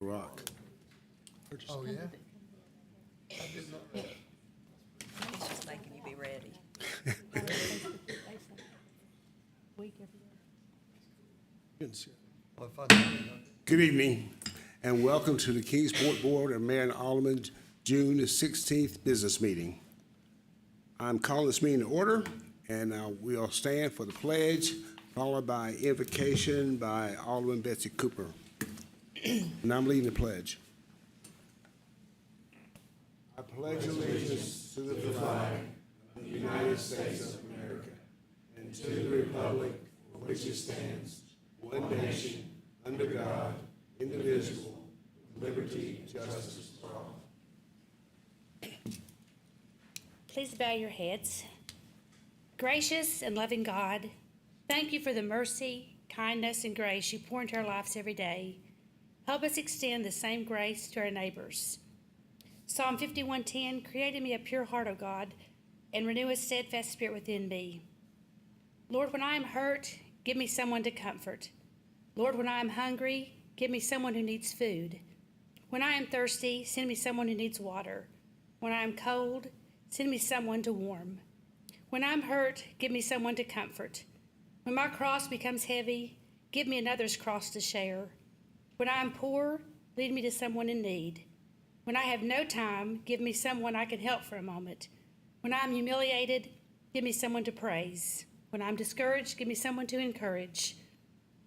Rock. Oh, yeah? It's just making you be ready. Well, if I do, Good evening, and welcome to the Kingsport Board of Mayor and Alderman June the 16th business meeting. I'm calling this meeting to order, and we'll stand for the pledge, followed by invocation by Alderman Betsy Cooper. And I'm leading the pledge. I pledge allegiance to the flag of the United States of America and to the republic for which it stands, one nation, under God, indivisible, with liberty and justice for all. Please bow your heads. Gracious and loving God, thank you for the mercy, kindness, and grace you pour into our lives every day. Help us extend the same grace to our neighbors. Psalm 51:10, create in me a pure heart, O God, and renew a steadfast spirit within me. Lord, when I am hurt, give me someone to comfort. Lord, when I am hungry, give me someone who needs food. When I am thirsty, send me someone who needs water. When I am cold, send me someone to warm. When I'm hurt, give me someone to comfort. When my cross becomes heavy, give me another's cross to share. When I am poor, lead me to someone in need. When I have no time, give me someone I can help for a moment. When I am humiliated, give me someone to praise. When I'm discouraged, give me someone to encourage.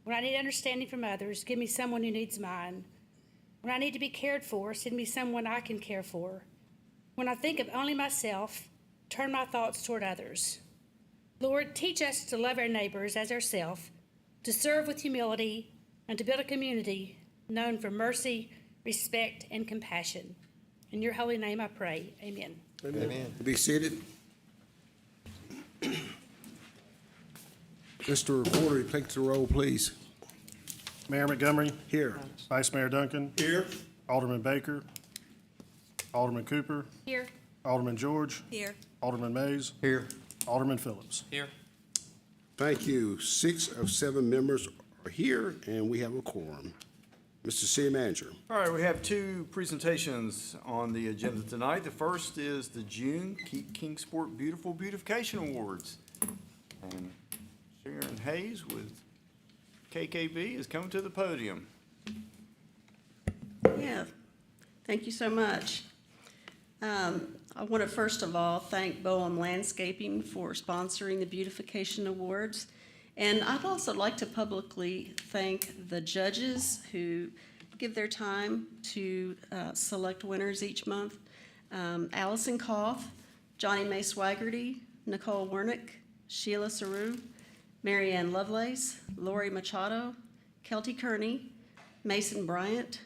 When I need understanding from others, give me someone who needs mine. When I need to be cared for, send me someone I can care for. When I think of only myself, turn my thoughts toward others. Lord, teach us to love our neighbors as ourselves, to serve with humility, and to build a community known for mercy, respect, and compassion. In your holy name I pray, amen. Amen. Be seated. Mr. Reporter, take the roll, please. Mayor Montgomery, Here. Vice Mayor Duncan, Here. Alderman Baker, Alderman Cooper, Here. Alderman George, Here. Alderman Mays, Here. Alderman Phillips. Here. Thank you. 6 of 7 members are here, and we have a quorum. Mr. City Manager. All right, we have two presentations on the agenda tonight. The first is the June Kingsport Beautiful Beautification Awards. And Sharon Hayes with KKB is coming to the podium. Yeah, thank you so much. I want to first of all thank Boehm Landscaping for sponsoring the Beautification Awards. And I'd also like to publicly thank the judges who give their time to select winners each month. Allison Koff, Johnny May Swaggerty, Nicole Wernick, Sheila Saru, Marianne Lovelace, Lori Machado, Kelty Kearney, Mason Bryant,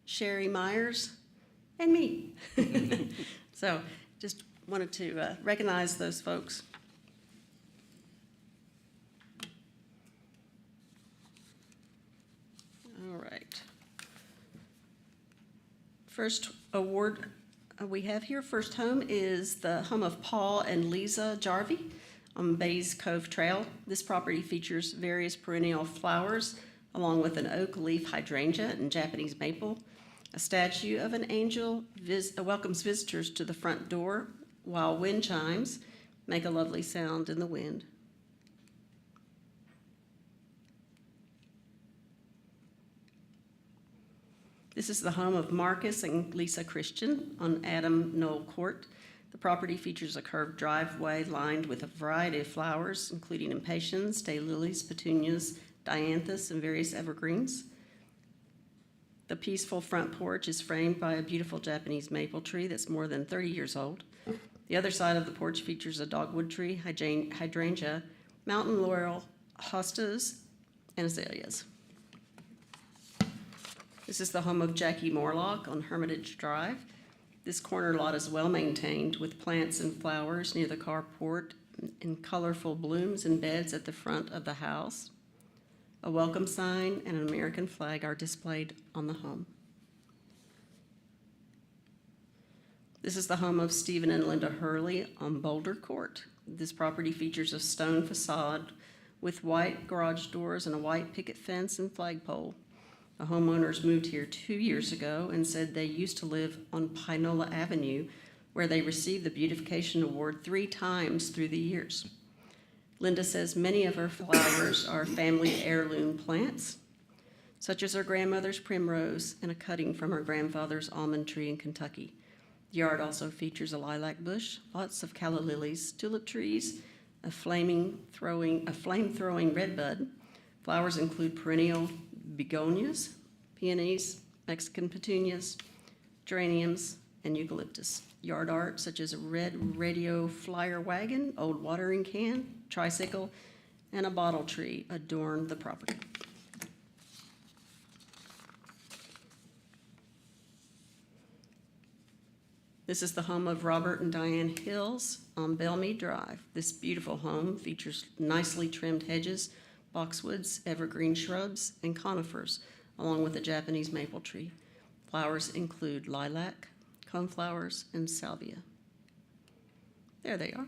Sherry Myers, and me. So just wanted to recognize those folks. All right. First award we have here, first home, is the home of Paul and Lisa Jarvie on Bays Cove Trail. This property features various perennial flowers along with an oak leaf hydrangea and Japanese maple. A statue of an angel welcomes visitors to the front door while wind chimes make a lovely sound in the wind. This is the home of Marcus and Lisa Christian on Adam Knoll Court. The property features a curved driveway lined with a variety of flowers, including impatiens, daylilies, petunias, dianthus, and various evergreens. The peaceful front porch is framed by a beautiful Japanese maple tree that's more than 30 years old. The other side of the porch features a dogwood tree, hydrangea, mountain laurel, hostas, and azaleas. This is the home of Jackie Morlock on Hermitage Drive. This corner lot is well maintained with plants and flowers near the carport and colorful blooms and beds at the front of the house. A welcome sign and an American flag are displayed on the home. This is the home of Stephen and Linda Hurley on Boulder Court. This property features a stone facade with white garage doors and a white picket fence and flagpole. The homeowners moved here 2 years ago and said they used to live on Pinola Avenue, where they received the Beautification Award 3 times through the years. Linda says many of her flowers are family heirloom plants, such as her grandmother's primrose and a cutting from her grandfather's almond tree in Kentucky. The yard also features a lilac bush, lots of calla lilies, tulip trees, a flame-throwing redbud. Flowers include perennial begonias, peonies, Mexican petunias, geraniums, and eucalyptus. Yard art such as a red radio flyer wagon, old watering can, tricycle, and a bottle tree adorn the property. This is the home of Robert and Diane Hills on Bellmead Drive. This beautiful home features nicely trimmed hedges, boxwoods, evergreen shrubs, and conifers, along with a Japanese maple tree. Flowers include lilac, coneflowers, and salvia. There they are.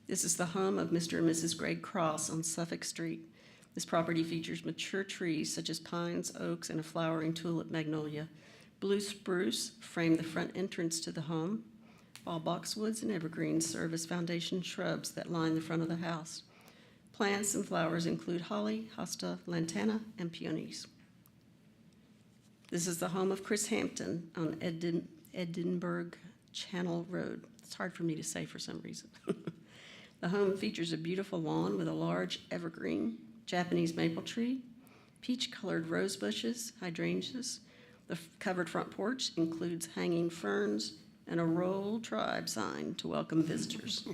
This is the home of Mr. and Mrs. Greg Cross on Suffolk Street. This property features mature trees such as pines, oaks, and a flowering tulip magnolia. Blue spruce frame the front entrance to the home, while boxwoods and evergreens serve as foundation shrubs that line the front of the house. Plants and flowers include holly, hosta, lantana, and peonies. This is the home of Chris Hampton on Edinburgh Channel Road. It's hard for me to say for some reason. The home features a beautiful lawn with a large evergreen, Japanese maple tree, peach-colored rose bushes, hydrangeas. The covered front porch includes hanging ferns and a Roll Tribe sign to welcome visitors.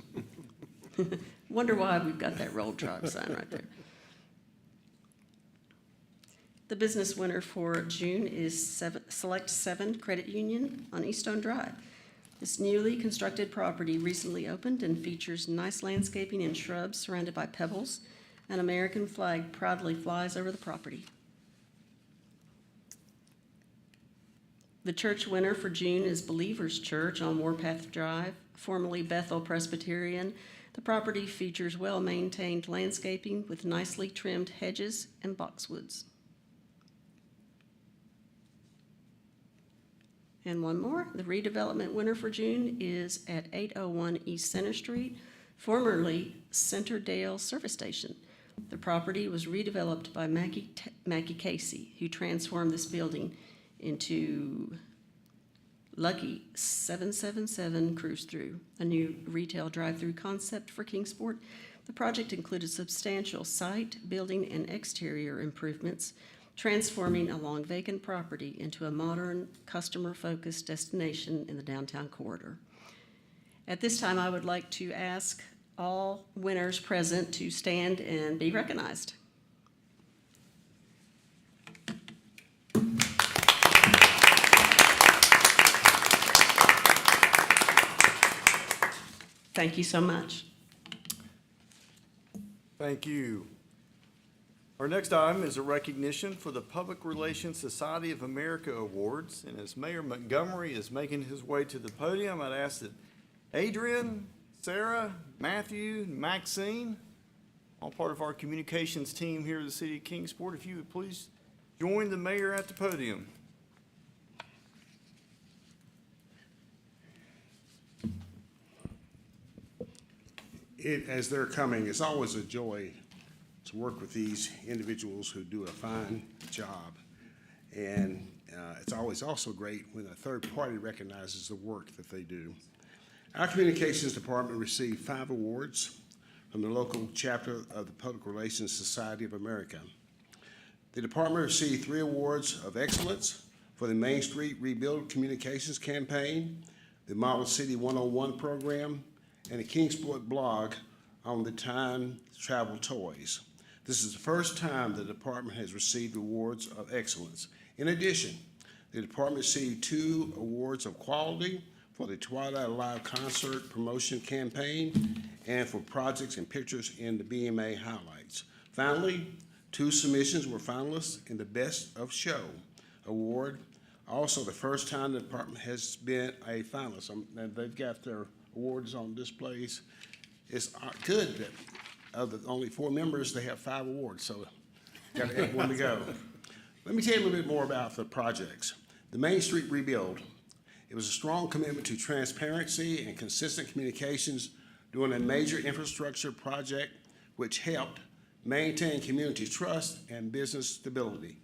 Wonder why we've got that Roll Tribe sign right there. The business winner for June is Select 7 Credit Union on Eastone Drive. This newly constructed property recently opened and features nice landscaping and shrubs surrounded by pebbles. An American flag proudly flies over the property. The church winner for June is Believers Church on Warpath Drive, formerly Bethel Presbyterian. The property features well-maintained landscaping with nicely trimmed hedges and boxwoods. And one more, the redevelopment winner for June is at 801 East Center Street, formerly Centerdale Service Station. The property was redeveloped by Mackie Casey, who transformed this building into Lucky 777 Cruise Through, a new retail drive-through concept for Kingsport. The project included substantial site, building, and exterior improvements, transforming a long vacant property into a modern, customer-focused destination in the downtown corridor. At this time, I would like to ask all winners present to stand and be recognized. Thank you so much. Thank you. Our next item is a recognition for the Public Relations Society of America Awards. And as Mayor Montgomery is making his way to the podium, I'd ask that Adrian, Sarah, Matthew, and Maxine, all part of our communications team here at the City of Kingsport, if you would please join the mayor at the podium. As they're coming, it's always a joy to work with these individuals who do a fine job. And it's always also great when a third party recognizes the work that they do. Our communications department received 5 awards from the local chapter of the Public Relations Society of America. The department received 3 awards of excellence for the Main Street Rebuild Communications Campaign, the Model City 101 program, and the Kingsport blog on the Time Travel Toys. This is the first time the department has received awards of excellence. In addition, the department received 2 awards of quality for the Twilight Live Concert Promotion Campaign and for projects and pictures in the BMA highlights. Finally, 2 submissions were finalists in the Best of Show award. Also, the first time the department has been a finalist. And they've got their awards on displays. It's good that of the only 4 members, they have 5 awards, so got to add 1 to go. Let me tell you a little bit more about the projects. The Main Street rebuild. It was a strong commitment to transparency and consistent communications during a major infrastructure project which helped maintain community trust and business stability.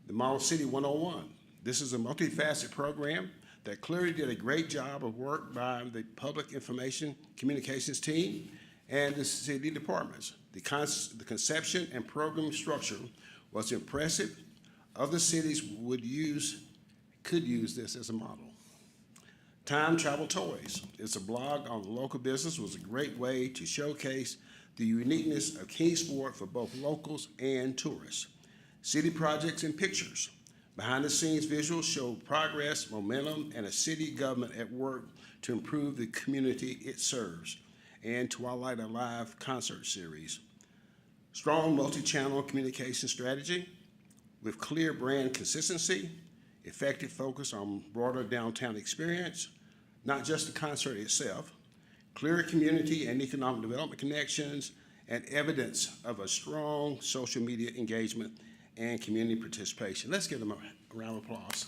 The Model City 101. This is a multifaceted program that clearly did a great job of work by the Public Information Communications team and the city departments. The conception and program structure was impressive. Other cities could use this as a model. Time Travel Toys. It's a blog on local business. It was a great way to showcase the uniqueness of Kingsport for both locals and tourists. City projects and pictures. Behind-the-scenes visuals show progress, momentum, and a city government at work to improve the community it serves, and Twilight a live concert series. Strong multi-channel communication strategy with clear brand consistency, effective focus on broader downtown experience, not just the concert itself, clear community and economic development connections, and evidence of a strong social media engagement and community participation. Let's give them a round of applause.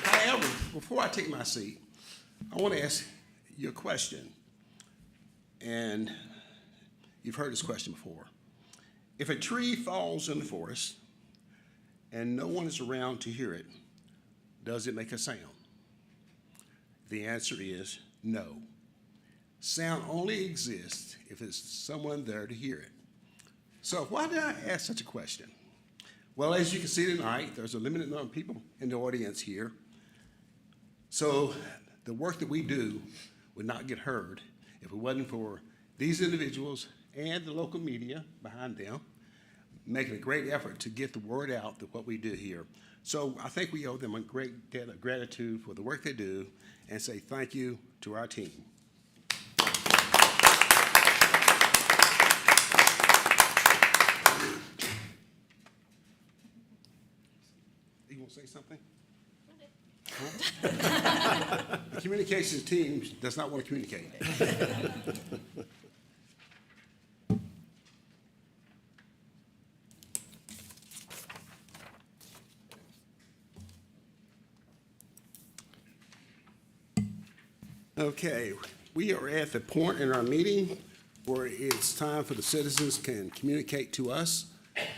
However, before I take my seat, I want to ask you a question. And you've heard this question before. If a tree falls in the forest and no one is around to hear it, does it make a sound? The answer is no. Sound only exists if there's someone there to hear it. So why did I ask such a question? Well, as you can see tonight, there's a limited number of people in the audience here. So the work that we do would not get heard if it wasn't for these individuals and the local media behind them making a great effort to get the word out to what we do here. So I think we owe them a great debt of gratitude for the work they do and say thank you to our team. You want to say something? Huh? The communications team does not want to communicate. Okay, we are at the point in our meeting where it's time for the citizens can communicate to us.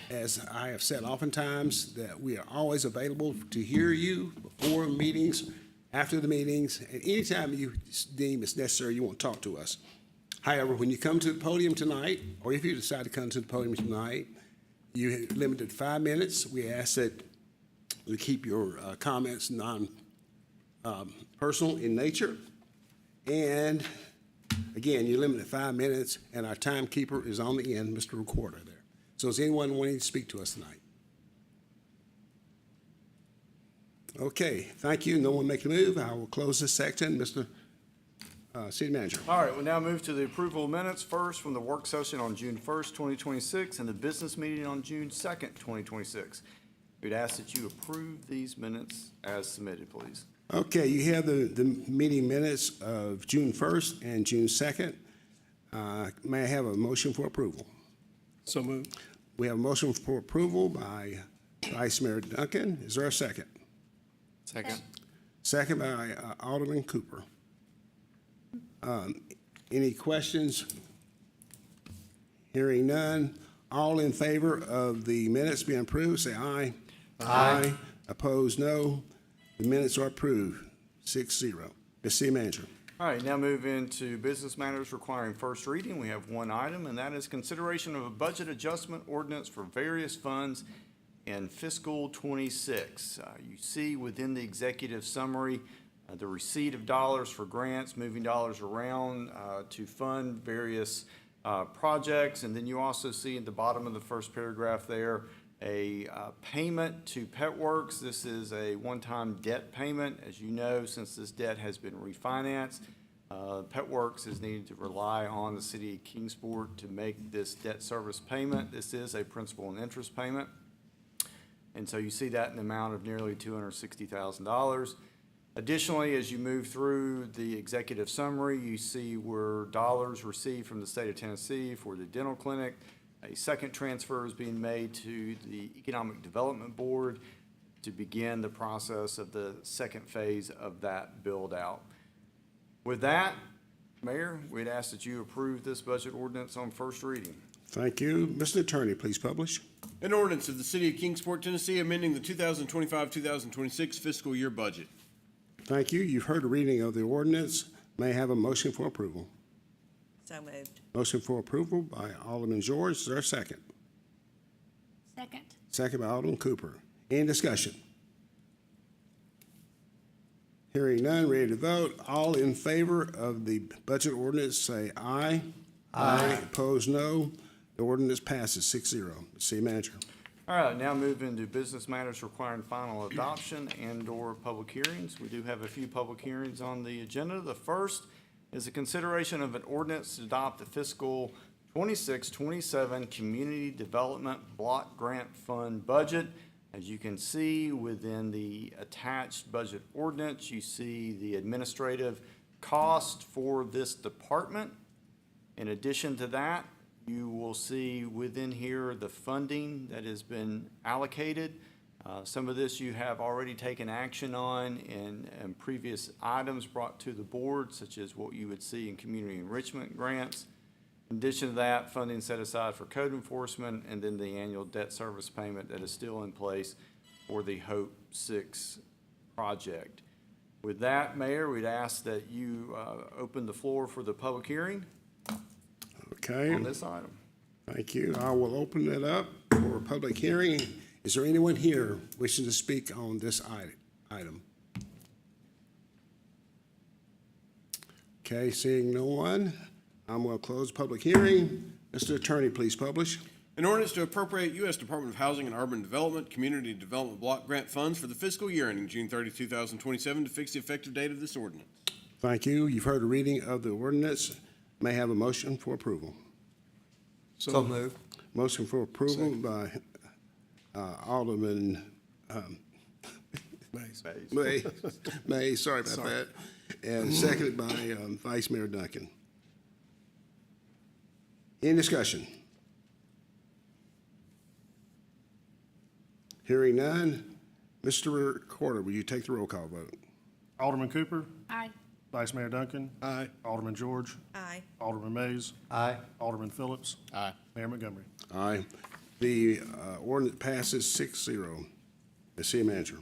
As I have said oftentimes, that we are always available to hear you before meetings, after the meetings, and anytime you deem it's necessary, you want to talk to us. However, when you come to the podium tonight, or if you decide to come to the podium tonight, you're limited to 5 minutes. We ask that you keep your comments non-personal in nature. And again, you're limited to 5 minutes, and our timekeeper is on the end, Mr. Recorder there. So is anyone wanting to speak to us tonight? Okay, thank you. No one make a move. I will close this section. Mr. City Manager. All right, we'll now move to the approval of minutes first from the work session on June 1st, 2026, and the business meeting on June 2nd, 2026. We'd ask that you approve these minutes as submitted, please. Okay, you have the meeting minutes of June 1st and June 2nd. May I have a motion for approval? So moved. We have a motion for approval by Vice Mayor Duncan. Is there a second? Second. Second by Alderman Cooper. Any questions? Hearing none. All in favor of the minutes being approved, say aye. Aye. Opposed, no. The minutes are approved, 6-0. The City Manager. All right, now move into business matters requiring first reading. We have one item, and that is consideration of a budget adjustment ordinance for various funds in fiscal '26. You see within the executive summary, the receipt of dollars for grants, moving dollars around to fund various projects. And then you also see at the bottom of the first paragraph there, a payment to PetWorks. This is a one-time debt payment. As you know, since this debt has been refinanced, PetWorks is needed to rely on the city of Kingsport to make this debt service payment. This is a principal and interest payment. And so you see that in the amount of nearly $260,000. Additionally, as you move through the executive summary, you see where dollars received from the state of Tennessee for the dental clinic. A second transfer is being made to the Economic Development Board to begin the process of the second phase of that build-out. With that, Mayor, we'd ask that you approve this budget ordinance on first reading. Thank you. Mr. Attorney, please publish. An ordinance of the City of Kingsport, Tennessee, amending the 2025-2026 fiscal year budget. Thank you. You've heard the reading of the ordinance. May I have a motion for approval? So moved. Motion for approval by Alderman George. Is there a second? Second. Second by Alderman Cooper. Any discussion? Hearing none, ready to vote. All in favor of the budget ordinance, say aye. Aye. Opposed, no. The ordinance passes 6-0. City Manager. All right, now move into business matters requiring final adoption and/or public hearings. We do have a few public hearings on the agenda. The first is a consideration of an ordinance to adopt the fiscal 26-27 Community Development Block Grant Fund budget. As you can see within the attached budget ordinance, you see the administrative cost for this department. In addition to that, you will see within here the funding that has been allocated. Some of this you have already taken action on in previous items brought to the board, such as what you would see in community enrichment grants. In addition to that, funding set aside for code enforcement, and then the annual debt service payment that is still in place for the Hope 6 project. With that, Mayor, we'd ask that you open the floor for the public hearing Okay. on this item. Thank you. I will open it up for a public hearing. Is there anyone here wishing to speak on this item? Okay, seeing no one, I'm going to close public hearing. Mr. Attorney, please publish. An ordinance to appropriate U.S. Department of Housing and Urban Development Community Development Block Grant funds for the fiscal year ending June 30, 2027 to fix the effective date of this ordinance. Thank you. You've heard the reading of the ordinance. May I have a motion for approval? So moved. Motion for approval by Alderman May, sorry about that, and seconded by Vice Mayor Duncan. Any discussion? Hearing none. Mr. Recorder, will you take the roll call vote? Alderman Cooper, Aye. Vice Mayor Duncan. Aye. Alderman George, Aye. Alderman Mays, Aye. Alderman Phillips. Aye. Mayor Montgomery. Aye. The ordinance passes 6-0. The city manager.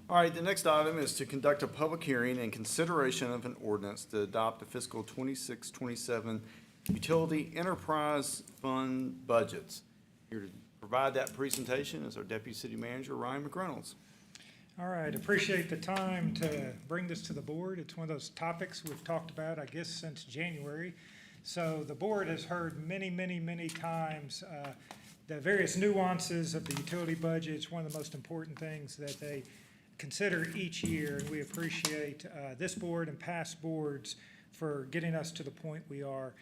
All right, the next item is to conduct a public hearing and consideration of an ordinance to adopt the fiscal 26-27 Utility Enterprise Fund budgets. Here to provide that presentation is our Deputy City Manager, Ryan McReynolds. All right, appreciate the time to bring this to the board. It's one of those topics we've talked about, I guess, since January. So the board has heard many, many, many times the various nuances of the utility budget. It's one of the most important things that they consider each year, and we appreciate this board and past boards for getting us to the point we are.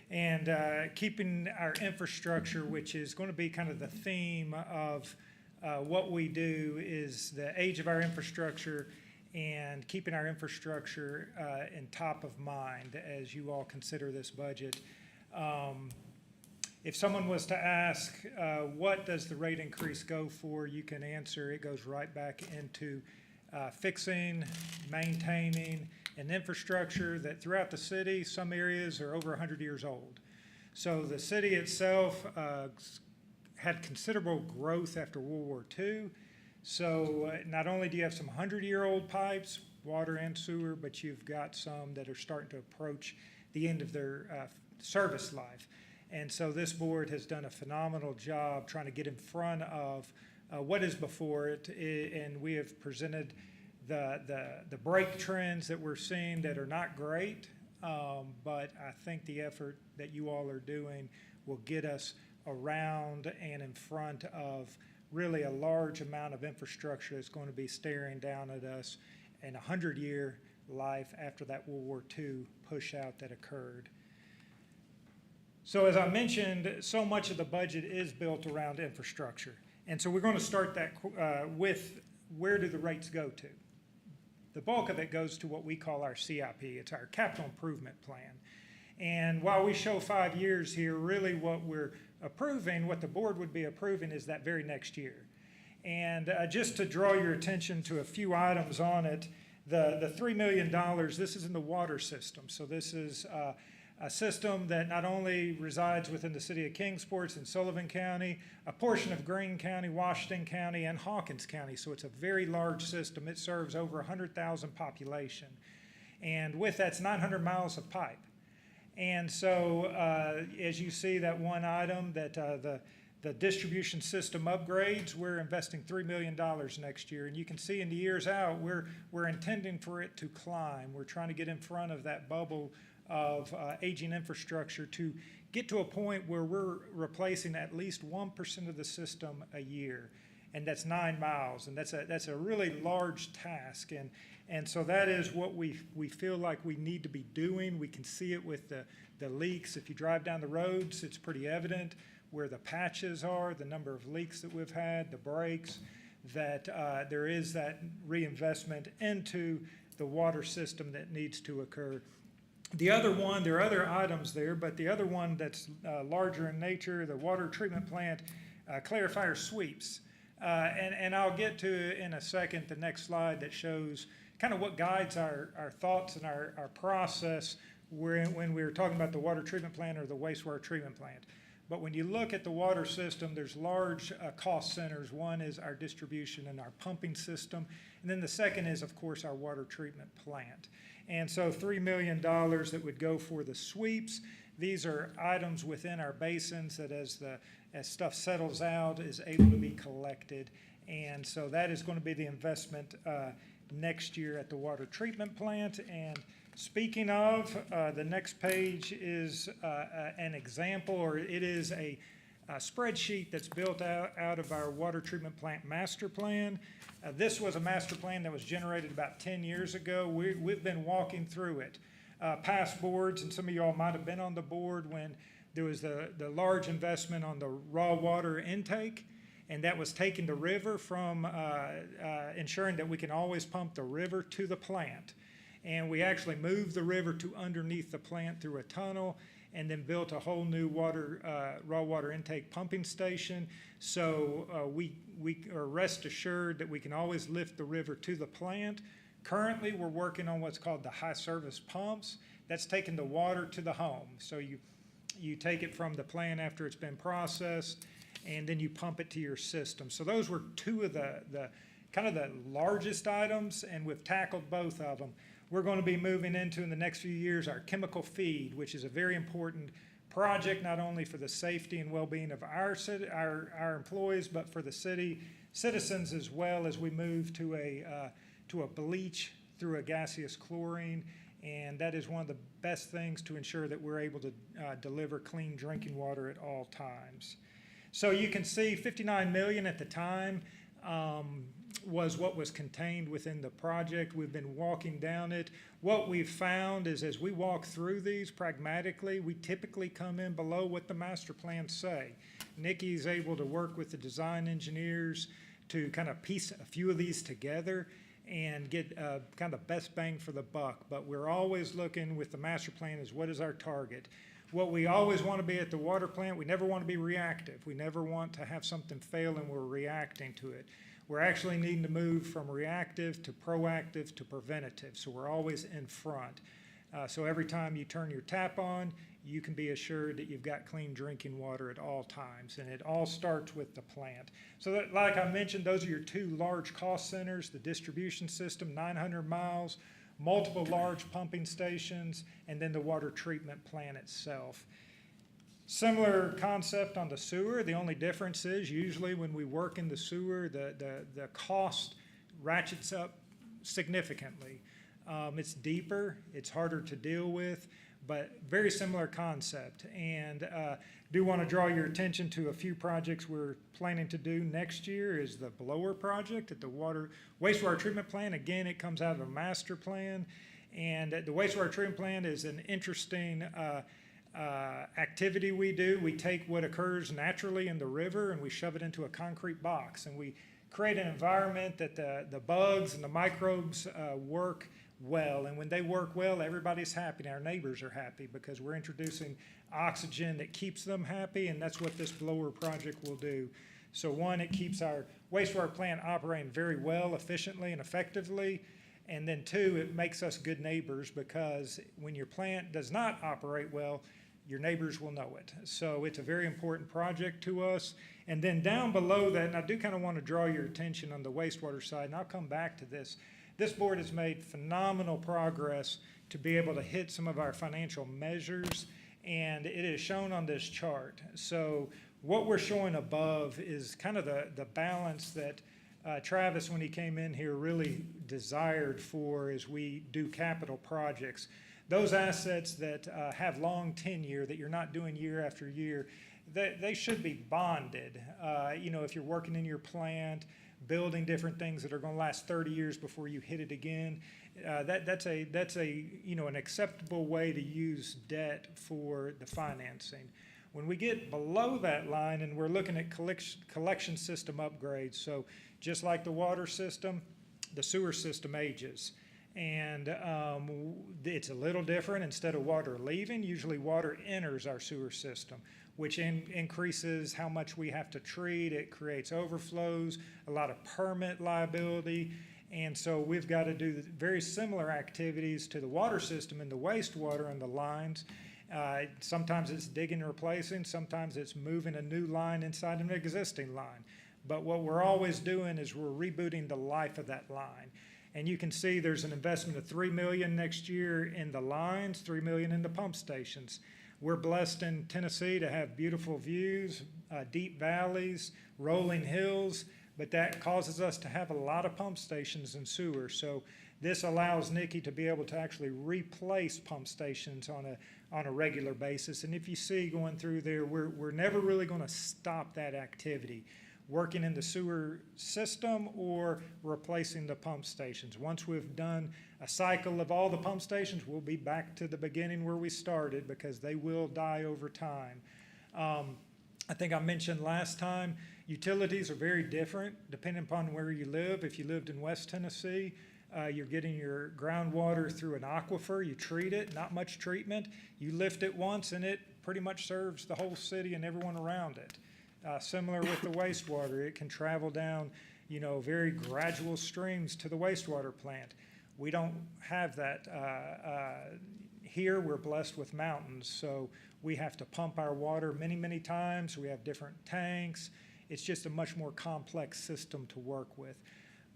And keeping our infrastructure, which is going to be kind of the theme of what we do, is the age of our infrastructure and keeping our infrastructure in top of mind as you all consider this budget. If someone was to ask, what does the rate increase go for, you can answer, it goes right back into fixing, maintaining an infrastructure that throughout the city, some areas are over 100 years old. So the city itself had considerable growth after World War II. So not only do you have some 100-year-old pipes, water and sewer, but you've got some that are starting to approach the end of their service life. And so this board has done a phenomenal job trying to get in front of what is before it, and we have presented the break trends that we're seeing that are not great, but I think the effort that you all are doing will get us around and in front of really a large amount of infrastructure that's going to be staring down at us in a 100-year life after that World War II push out that occurred. So as I mentioned, so much of the budget is built around infrastructure. And so we're going to start that with where do the rates go to? the bulk of it goes to what we call our CIP. It's our capital improvement plan. And while we show 5 years here, really what we're approving, what the board would be approving is that very next year. And just to draw your attention to a few items on it, the $3 million, this is in the water system. So this is a system that not only resides within the city of Kingsport and Sullivan County, a portion of Greene County, Washington County, and Hawkins County. So it's a very large system. It serves over 100,000 population. And with that's 900 miles of pipe. And so as you see that one item, that the distribution system upgrades, we're investing $3 million next year. And you can see in the years out, we're intending for it to climb. We're trying to get in front of that bubble of aging infrastructure to get to a point where we're replacing at least 1% of the system a year. And that's 9 miles, and that's a really large task. And so that is what we feel like we need to be doing. We can see it with the leaks. If you drive down the roads, it's pretty evident where the patches are, the number of leaks that we've had, the breaks, that there is that reinvestment into the water system that needs to occur. The other one, there are other items there, but the other one that's larger in nature, the water treatment plant clarifier sweeps. And I'll get to in a second the next slide that shows kind of what guides our thoughts and our process when we're talking about the water treatment plant or the wastewater treatment plant. But when you look at the water system, there's large cost centers. One is our distribution and our pumping system. And then the second is, of course, our water treatment plant. And so $3 million that would go for the sweeps. These are items within our basins that as stuff settles out is able to be collected. And so that is going to be the investment next year at the water treatment plant. And speaking of, the next page is an example, or it is a spreadsheet that's built out of our water treatment plant master plan. This was a master plan that was generated about 10 years ago. We've been walking through it. Past boards, and some of y'all might have been on the board when there was the large investment on the raw water intake, and that was taking the river from ensuring that we can always pump the river to the plant. And we actually moved the river to underneath the plant through a tunnel, and then built a whole new raw water intake pumping station. So we are rest assured that we can always lift the river to the plant. Currently, we're working on what's called the high service pumps. That's taking the water to the home. So you take it from the plant after it's been processed, and then you pump it to your system. So those were two of the kind of the largest items, and we've tackled both of them. We're going to be moving into, in the next few years, our chemical feed, which is a very important project, not only for the safety and well-being of our employees, but for the city citizens as well, as we move to a bleach through a gaseous chlorine. And that is one of the best things to ensure that we're able to deliver clean drinking water at all times. So you can see $59 million at the time was what was contained within the project. We've been walking down it. What we've found is as we walk through these pragmatically, we typically come in below what the master plans say. Nikki's able to work with the design engineers to kind of piece a few of these together and get kind of the best bang for the buck. But we're always looking with the master plan is what is our target. What we always want to be at the water plant, we never want to be reactive. We never want to have something fail and we're reacting to it. We're actually needing to move from reactive to proactive to preventative. So we're always in front. So every time you turn your tap on, you can be assured that you've got clean drinking water at all times. And it all starts with the plant. So that, like I mentioned, those are your two large cost centers, the distribution system, 900 miles, multiple large pumping stations, and then the water treatment plant itself. Similar concept on the sewer. The only difference is usually when we work in the sewer, the cost ratchets up significantly. It's deeper, it's harder to deal with, but very similar concept. And do want to draw your attention to a few projects we're planning to do next year is the blower project at the wastewater treatment plant. Again, it comes out of a master plan. And the wastewater treatment plant is an interesting activity we do. We take what occurs naturally in the river and we shove it into a concrete box, and we create an environment that the bugs and the microbes work well. And when they work well, everybody's happy, and our neighbors are happy because we're introducing oxygen that keeps them happy, and that's what this blower project will do. So one, it keeps our wastewater plant operating very well, efficiently, and effectively. And then two, it makes us good neighbors because when your plant does not operate well, your neighbors will know it. So it's a very important project to us. And then down below that, and I do kind of want to draw your attention on the wastewater side, and I'll come back to this. This board has made phenomenal progress to be able to hit some of our financial measures, and it is shown on this chart. So what we're showing above is kind of the balance that Travis, when he came in here, really desired for as we do capital projects. Those assets that have long tenure that you're not doing year after year, they should be bonded. If you're working in your plant, building different things that are going to last 30 years before you hit it again, that's an acceptable way to use debt for the financing. When we get below that line and we're looking at collection system upgrades, so just like the water system, the sewer system ages. And it's a little different. Instead of water leaving, usually water enters our sewer system, which increases how much we have to treat. It creates overflows, a lot of permit liability. And so we've got to do very similar activities to the water system and the wastewater and the lines. Sometimes it's digging and replacing. Sometimes it's moving a new line inside an existing line. But what we're always doing is we're rebooting the life of that line. And you can see there's an investment of $3 million next year in the lines, $3 million in the pump stations. We're blessed in Tennessee to have beautiful views, deep valleys, rolling hills, but that causes us to have a lot of pump stations and sewer. So this allows Nikki to be able to actually replace pump stations on a regular basis. And if you see going through there, we're never really going to stop that activity, working in the sewer system or replacing the pump stations. Once we've done a cycle of all the pump stations, we'll be back to the beginning where we started because they will die over time. I think I mentioned last time, utilities are very different depending upon where you live. If you lived in West Tennessee, you're getting your groundwater through an aquifer. You treat it, not much treatment. You lift it once and it pretty much serves the whole city and everyone around it. Similar with the wastewater, it can travel down, very gradual streams to the wastewater plant. We don't have that here. We're blessed with mountains, so we have to pump our water many, many times. We have different tanks. It's just a much more complex system to work with.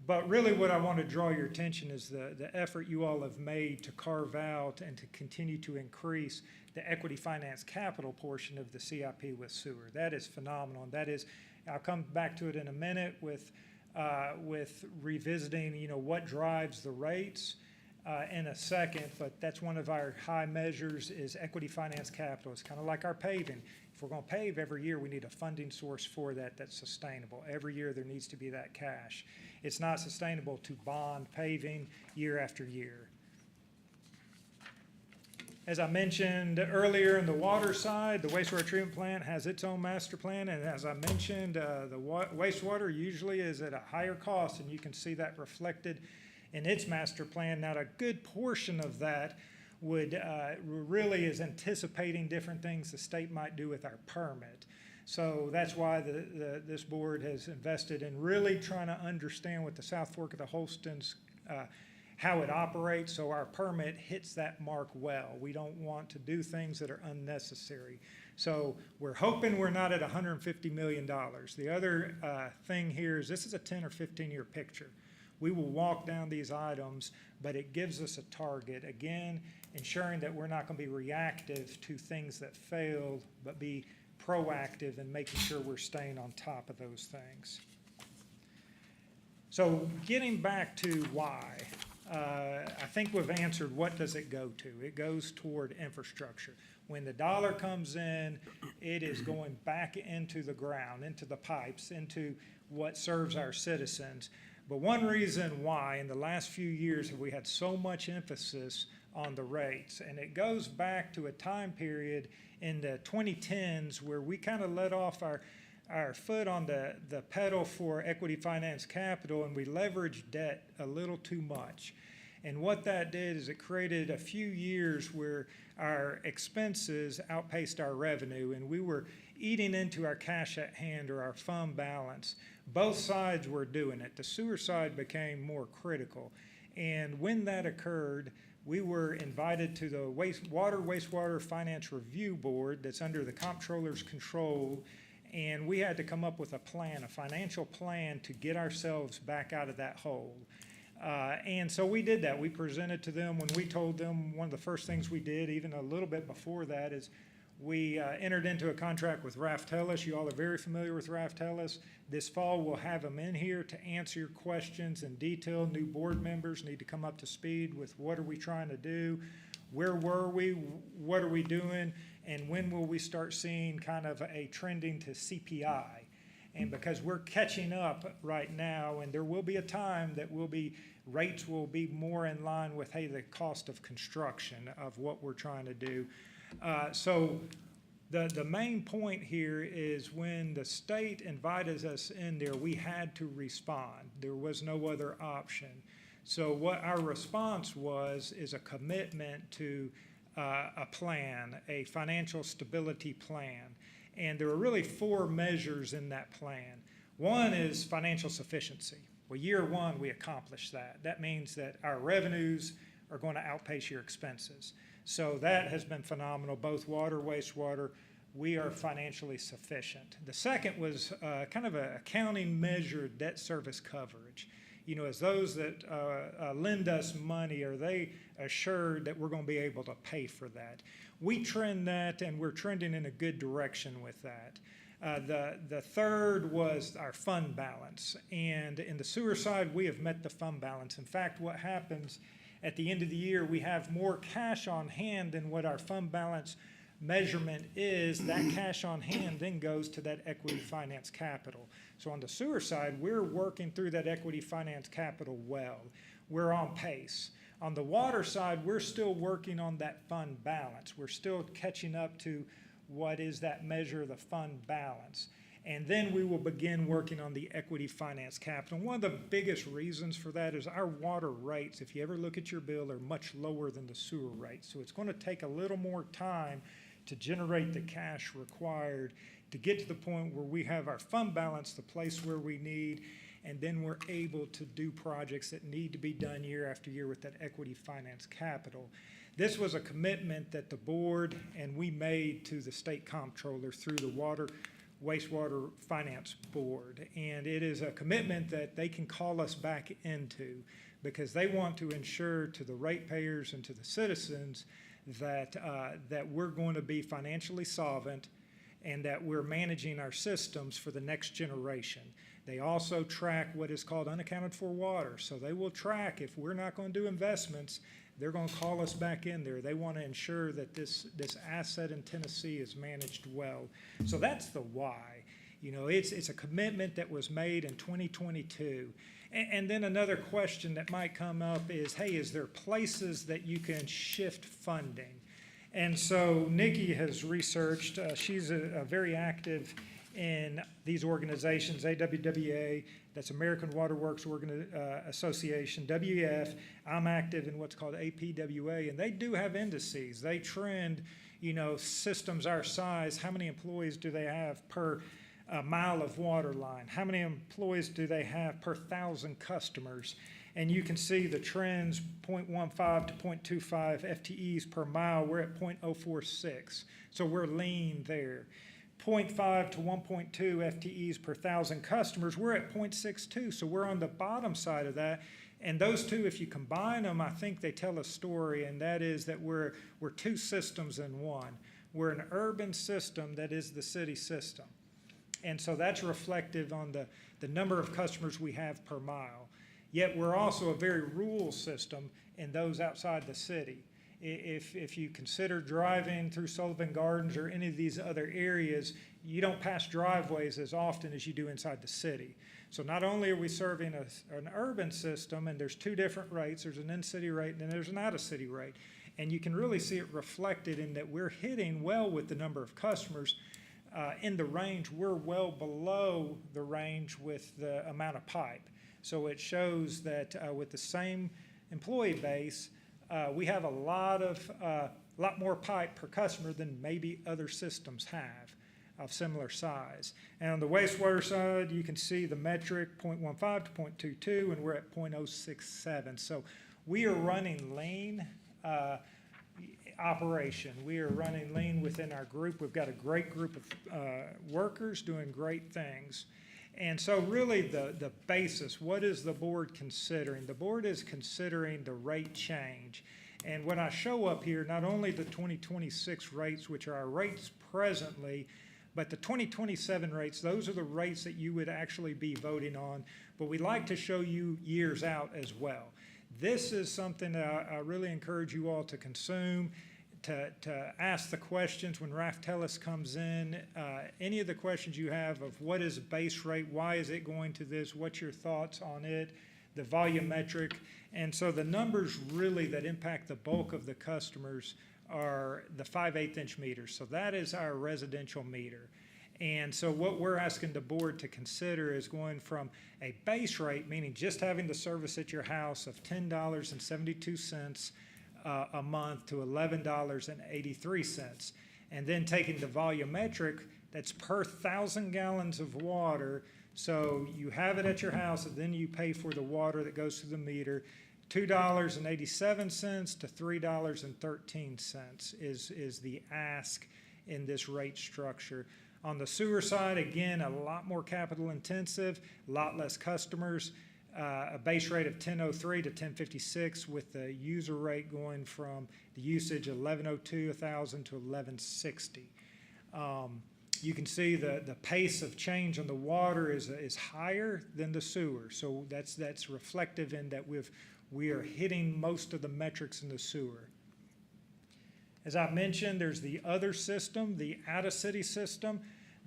But really what I want to draw your attention is the effort you all have made to carve out and to continue to increase the equity finance capital portion of the CIP with sewer. That is phenomenal. And that is, I'll come back to it in a minute with revisiting, what drives the rates in a second, but that's one of our high measures is equity finance capital. It's kind of like our paving. If we're going to pave every year, we need a funding source for that that's sustainable. Every year there needs to be that cash. It's not sustainable to bond paving year after year. As I mentioned earlier in the water side, the wastewater treatment plant has its own master plan, and as I mentioned, the wastewater usually is at a higher cost, and you can see that reflected in its master plan. Now, a good portion of that would really is anticipating different things the state might do with our permit. So that's why this board has invested in really trying to understand with the South Fork of the Holstons how it operates, so our permit hits that mark well. We don't want to do things that are unnecessary. So we're hoping we're not at $150 million. The other thing here is this is a 10 or 15-year picture. We will walk down these items, but it gives us a target. Again, ensuring that we're not going to be reactive to things that failed, but be proactive in making sure we're staying on top of those things. So getting back to why, I think we've answered what does it go to. It goes toward infrastructure. When the dollar comes in, it is going back into the ground, into the pipes, into what serves our citizens. But one reason why in the last few years have we had so much emphasis on the rates, and it goes back to a time period in the 2010s where we kind of let off our our foot on the pedal for equity finance capital, and we leveraged debt a little too much. And what that did is it created a few years where our expenses outpaced our revenue, and we were eating into our cash at hand or our fund balance. Both sides were doing it. The sewer side became more critical. And when that occurred, we were invited to the wastewater finance review board that's under the comptroller's control, and we had to come up with a plan, a financial plan to get ourselves back out of that hole. And so we did that. We presented to them. When we told them, one of the first things we did, even a little bit before that, is we entered into a contract with Raftellus. You all are very familiar with Raftellus. This fall, we'll have them in here to answer your questions in detail. New board members need to come up to speed with what are we trying to do, where were we, what are we doing, and when will we start seeing kind of a trending to CPI. And because we're catching up right now, and there will be a time that rates will be more in line with, hey, the cost of construction of what we're trying to do. So the main point here is when the state invited us in there, we had to respond. There was no other option. So what our response was is a commitment to a plan, a financial stability plan. And there are really 4 measures in that plan. One is financial sufficiency. Well, year 1, we accomplished that. That means that our revenues are going to outpace your expenses. So that has been phenomenal, both water, wastewater. We are financially sufficient. The second was kind of an accounting measure, debt service coverage. You know, as those that lend us money, are they assured that we're going to be able to pay for that? We trend that, and we're trending in a good direction with that. The third was our fund balance. And in the sewer side, we have met the fund balance. In fact, what happens at the end of the year, we have more cash on hand than what our fund balance measurement is. That cash on hand then goes to that equity finance capital. So on the sewer side, we're working through that equity finance capital well. We're on pace. On the water side, we're still working on that fund balance. We're still catching up to what is that measure of the fund balance. And then we will begin working on the equity finance capital. And one of the biggest reasons for that is our water rates, if you ever look at your bill, are much lower than the sewer rates. So it's going to take a little more time to generate the cash required to get to the point where we have our fund balance, the place where we need, and then we're able to do projects that need to be done year after year with that equity finance capital. This was a commitment that the board and we made to the state comptroller through the wastewater finance board. And it is a commitment that they can call us back into because they want to ensure to the ratepayers and to the citizens that we're going to be financially solvent and that we're managing our systems for the next generation. They also track what is called unaccounted for water. So they will track if we're not going to do investments, they're going to call us back in there. They want to ensure that this asset in Tennessee is managed well. So that's the why. You know, it's a commitment that was made in 2022. And then another question that might come up is, hey, is there places that you can shift funding? And so Nikki has researched, she's a very active in these organizations, AWWA, that's American Water Works Association, WEF. I'm active in what's called APWA, and they do have indices. They trend, you know, systems our size. How many employees do they have per mile of water line? How many employees do they have per 1,000 customers? And you can see the trends, 0.15 to 0.25 FTEs per mile. We're at 0.046, so we're lean there. 0.5 to 1.2 FTEs per 1,000 customers, we're at 0.62, so we're on the bottom side of that. And those two, if you combine them, I think they tell a story, and that is that we're 2 systems in one. We're an urban system that is the city system. And so that's reflective on the number of customers we have per mile. Yet we're also a very rural system in those outside the city. If you consider driving through Sullivan Gardens or any of these other areas, you don't pass driveways as often as you do inside the city. So not only are we serving an urban system, and there's 2 different rates, there's an in-city rate and then there's an out-of-city rate. And you can really see it reflected in that we're hitting well with the number of customers. in the range, we're well below the range with the amount of pipe. So it shows that with the same employee base, we have a lot more pipe per customer than maybe other systems have of similar size. And on the wastewater side, you can see the metric 0.15 to 0.22, and we're at 0.067. So we are running lean operation. We are running lean within our group. We've got a great group of workers doing great things. And so really the basis, what is the board considering? The board is considering the rate change. And when I show up here, not only the 2026 rates, which are our rates presently, but the 2027 rates, those are the rates that you would actually be voting on. But we like to show you years out as well. This is something that I really encourage you all to consume, to ask the questions when Raftelis comes in. Any of the questions you have of what is base rate, why is it going to this, what's your thoughts on it, the volumetric. And so the numbers really that impact the bulk of the customers are the 5/8 inch meters. So that is our residential meter. And so what we're asking the board to consider is going from a base rate, meaning just having the service at your house of $10.72 a month to $11.83. And then taking the volumetric, that's per 1,000 gallons of water. So you have it at your house, and then you pay for the water that goes through the meter. $2.87 to $3.13 is the ask in this rate structure. On the sewer side, again, a lot more capital intensive, a lot less customers, a base rate of 1003 to 1056 with the user rate going from the usage of 1102 1,000 to 1160. You can see the pace of change on the water is higher than the sewer. So that's reflective in that we are hitting most of the metrics in the sewer. As I mentioned, there's the other system, the out-of-city system.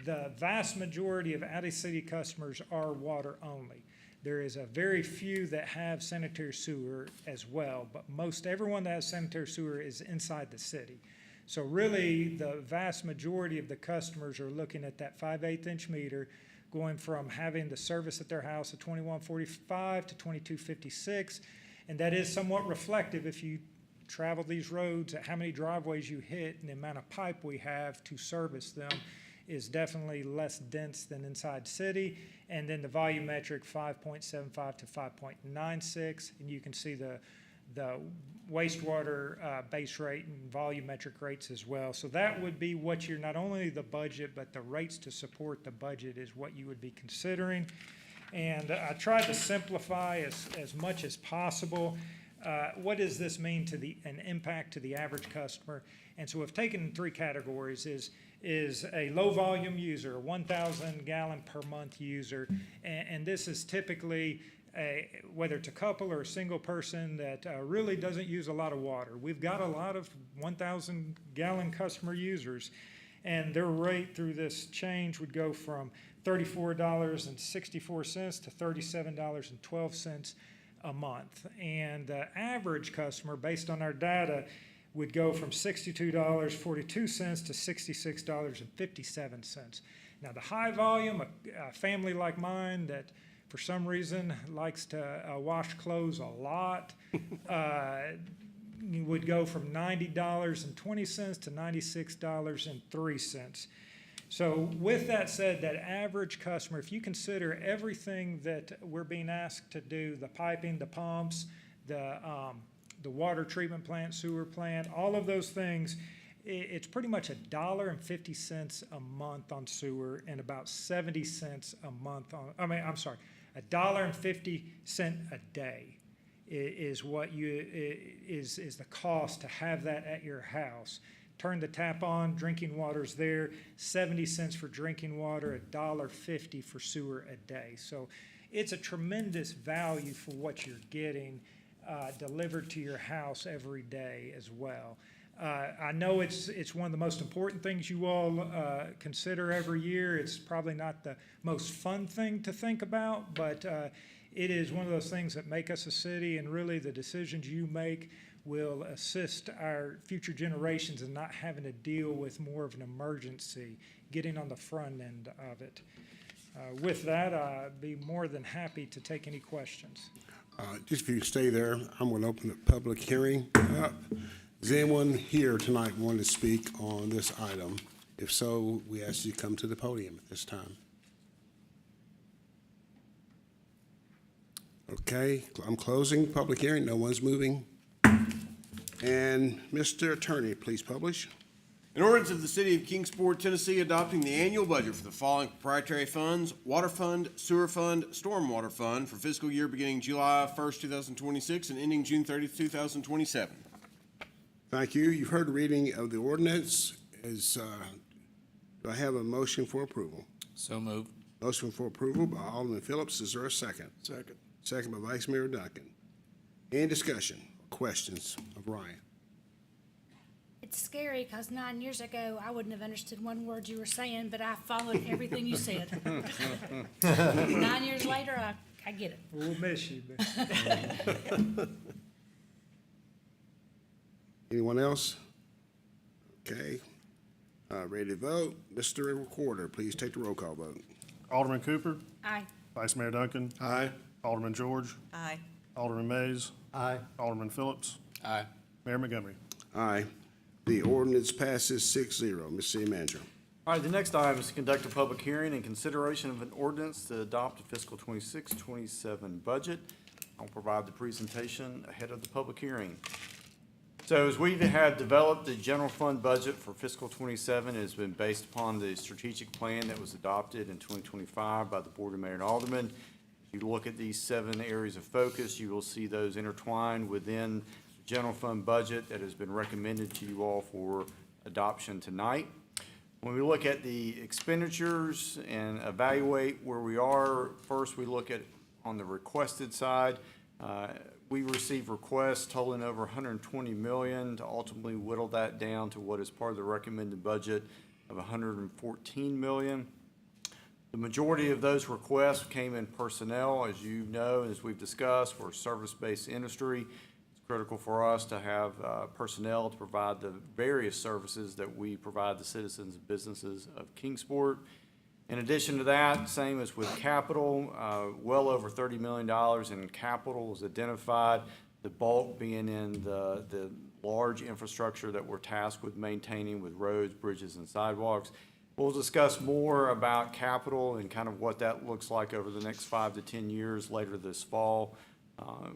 The vast majority of out-of-city customers are water only. There is a very few that have sanitary sewer as well, but most everyone that has sanitary sewer is inside the city. So really, the vast majority of the customers are looking at that 5/8 inch meter, going from having the service at their house at 2145 to 2256, and that is somewhat reflective if you travel these roads at how many driveways you hit, and the amount of pipe we have to service them is definitely less dense than inside city. And then the volumetric 5.75 to 5.96, and you can see the wastewater base rate and volumetric rates as well. So that would be what you're, not only the budget, but the rates to support the budget is what you would be considering. And I tried to simplify as much as possible. What does this mean to an impact to the average customer? And so we've taken three categories: is a low volume user, a 1,000 gallon per month user, and this is typically whether it's a couple or a single person that really doesn't use a lot of water. We've got a lot of 1,000 gallon customer users, and their rate through this change would go from $34.64 to $37.12 a month. And the average customer, based on our data, would go from $62.42 to $66.57. Now, the high volume, a family like mine that for some reason likes to wash clothes a lot, would go from $90.20 to $96.03. So with that said, that average customer, if you consider everything that we're being asked to do, the piping, the pumps, the water treatment plant, sewer plant, all of those things, it's pretty much $1.50 a month on sewer and about 70 cents a month on, $1.50 a day is what is the cost to have that at your house. Turn the tap on, drinking water's there, 70 cents for drinking water, $1.50 for sewer a day. So it's a tremendous value for what you're getting delivered to your house every day as well. I know it's one of the most important things you all consider every year. It's probably not the most fun thing to think about, but it is one of those things that make us a city, and really the decisions you make will assist our future generations in not having to deal with more of an emergency, getting on the front end of it. With that, I'd be more than happy to take any questions. Just if you stay there, I'm going to open the public hearing up. Is anyone here tonight wanting to speak on this item? If so, we ask you to come to the podium at this time. Okay, I'm closing public hearing. No one's moving. And Mr. Attorney, please publish. An ordinance of the City of Kingsport, Tennessee, adopting the annual budget for the following proprietary funds: Water Fund, Sewer Fund, Stormwater Fund for fiscal year beginning July 1st, 2026 and ending June 30th, 2027. Thank you. You've heard the reading of the ordinance. Do I have a motion for approval? So moved. Motion for approval by Alderman Phillips. Is there a second? Second. Second by Vice Mayor Duncan. Any discussion, questions of Ryan? It's scary because 9 years ago, I wouldn't have understood one word you were saying, but I followed everything you said. 9 years later, I get it. We'll miss you, but Anyone else? Okay. Ready to vote? Mr. Recorder, please take the roll call vote. Alderman Cooper, Aye. Vice Mayor Duncan. Aye. Alderman George, Aye. Alderman Mays, Aye. Alderman Phillips, Aye. Mayor Montgomery. Aye. The ordinance passes 6-0. Ms. City Manager. All right, the next item is to conduct a public hearing in consideration of an ordinance to adopt a fiscal 26-27 budget. I'll provide the presentation ahead of the public hearing. So as we have developed the general fund budget for fiscal 27, it has been based upon the strategic plan that was adopted in 2025 by the Board of Mayor and Aldermen. If you look at these 7 areas of focus, you will see those intertwined within the general fund budget that has been recommended to you all for adoption tonight. When we look at the expenditures and evaluate where we are, first we look at on the requested side. We receive requests totaling over $120 million to ultimately whittle that down to what is part of the recommended budget of $114 million. The majority of those requests came in personnel. As you know, as we've discussed, we're a service-based industry. It's critical for us to have personnel to provide the various services that we provide the citizens and businesses of Kingsport. In addition to that, same as with capital, well over $30 million in capital is identified, the bulk being in the large infrastructure that we're tasked with maintaining with roads, bridges, and sidewalks. We'll discuss more about capital and kind of what that looks like over the next 5 to 10 years later this fall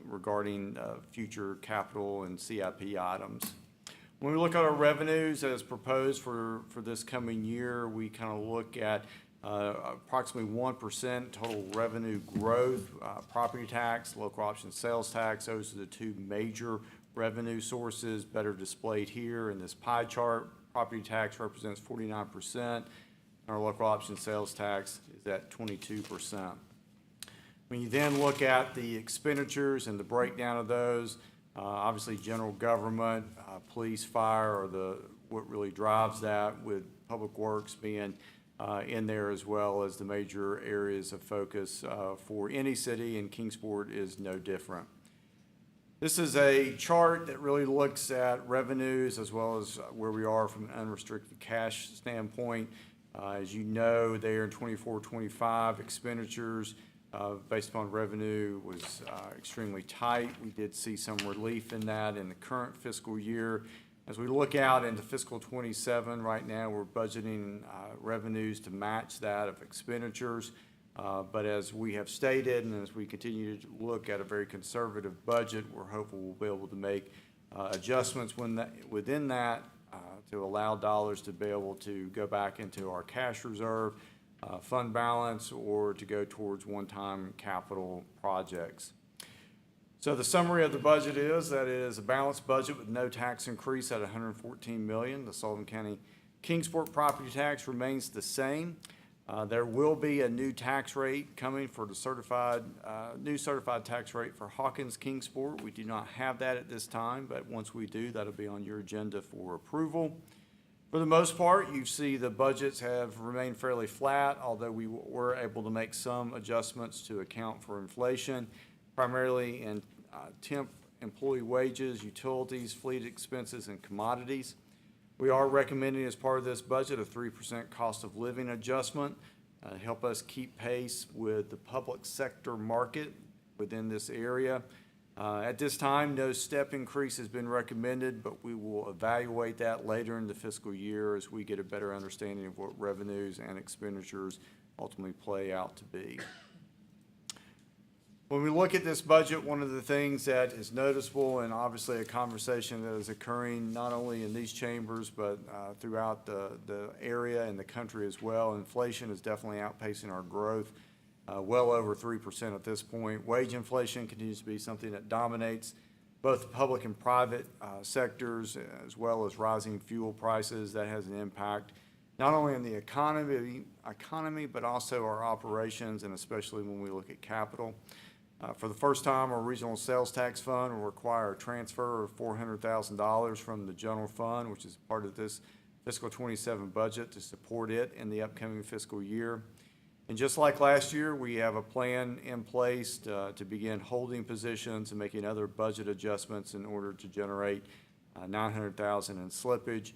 regarding future capital and CIP items. When we look at our revenues as proposed for this coming year, we kind of look at approximately 1% total revenue growth, property tax, local option sales tax. Those are the 2 major revenue sources better displayed here in this pie chart. Property tax represents 49%. Our local option sales tax is at 22%. When you then look at the expenditures and the breakdown of those, obviously general government, police, fire are what really drives that, with public works being in there as well as the major areas of focus for any city, and Kingsport is no different. This is a chart that really looks at revenues as well as where we are from an unrestricted cash standpoint. As you know, there in 24-25, expenditures based upon revenue was extremely tight. We did see some relief in that in the current fiscal year. As we look out into fiscal 27, right now we're budgeting revenues to match that of expenditures. But as we have stated, and as we continue to look at a very conservative budget, we're hopeful we'll be able to make adjustments within that to allow dollars to be able to go back into our cash reserve, fund balance, or to go towards one-time capital projects. So the summary of the budget is that it is a balanced budget with no tax increase at $114 million. The Sullivan County Kingsport property tax remains the same. There will be a new tax rate coming for the new certified tax rate for Hawkins Kingsport. We do not have that at this time, but once we do, that'll be on your agenda for approval. For the most part, you see the budgets have remained fairly flat, although we were able to make some adjustments to account for inflation, primarily in temp employee wages, utilities, fleet expenses, and commodities. We are recommending as part of this budget a 3% cost of living adjustment to help us keep pace with the public sector market within this area. At this time, no step increase has been recommended, but we will evaluate that later in the fiscal year as we get a better understanding of what revenues and expenditures ultimately play out to be. When we look at this budget, one of the things that is noticeable, and obviously a conversation that is occurring not only in these chambers, but throughout the area and the country as well, inflation is definitely outpacing our growth, well over 3% at this point. Wage inflation continues to be something that dominates both the public and private sectors, as well as rising fuel prices. That has an impact not only on the economy, but also our operations, and especially when we look at capital. For the first time, our regional sales tax fund will require a transfer of $400,000 from the general fund, which is part of this fiscal 27 budget, to support it in the upcoming fiscal year. And just like last year, we have a plan in place to begin holding positions and making other budget adjustments in order to generate $900,000 in slippage.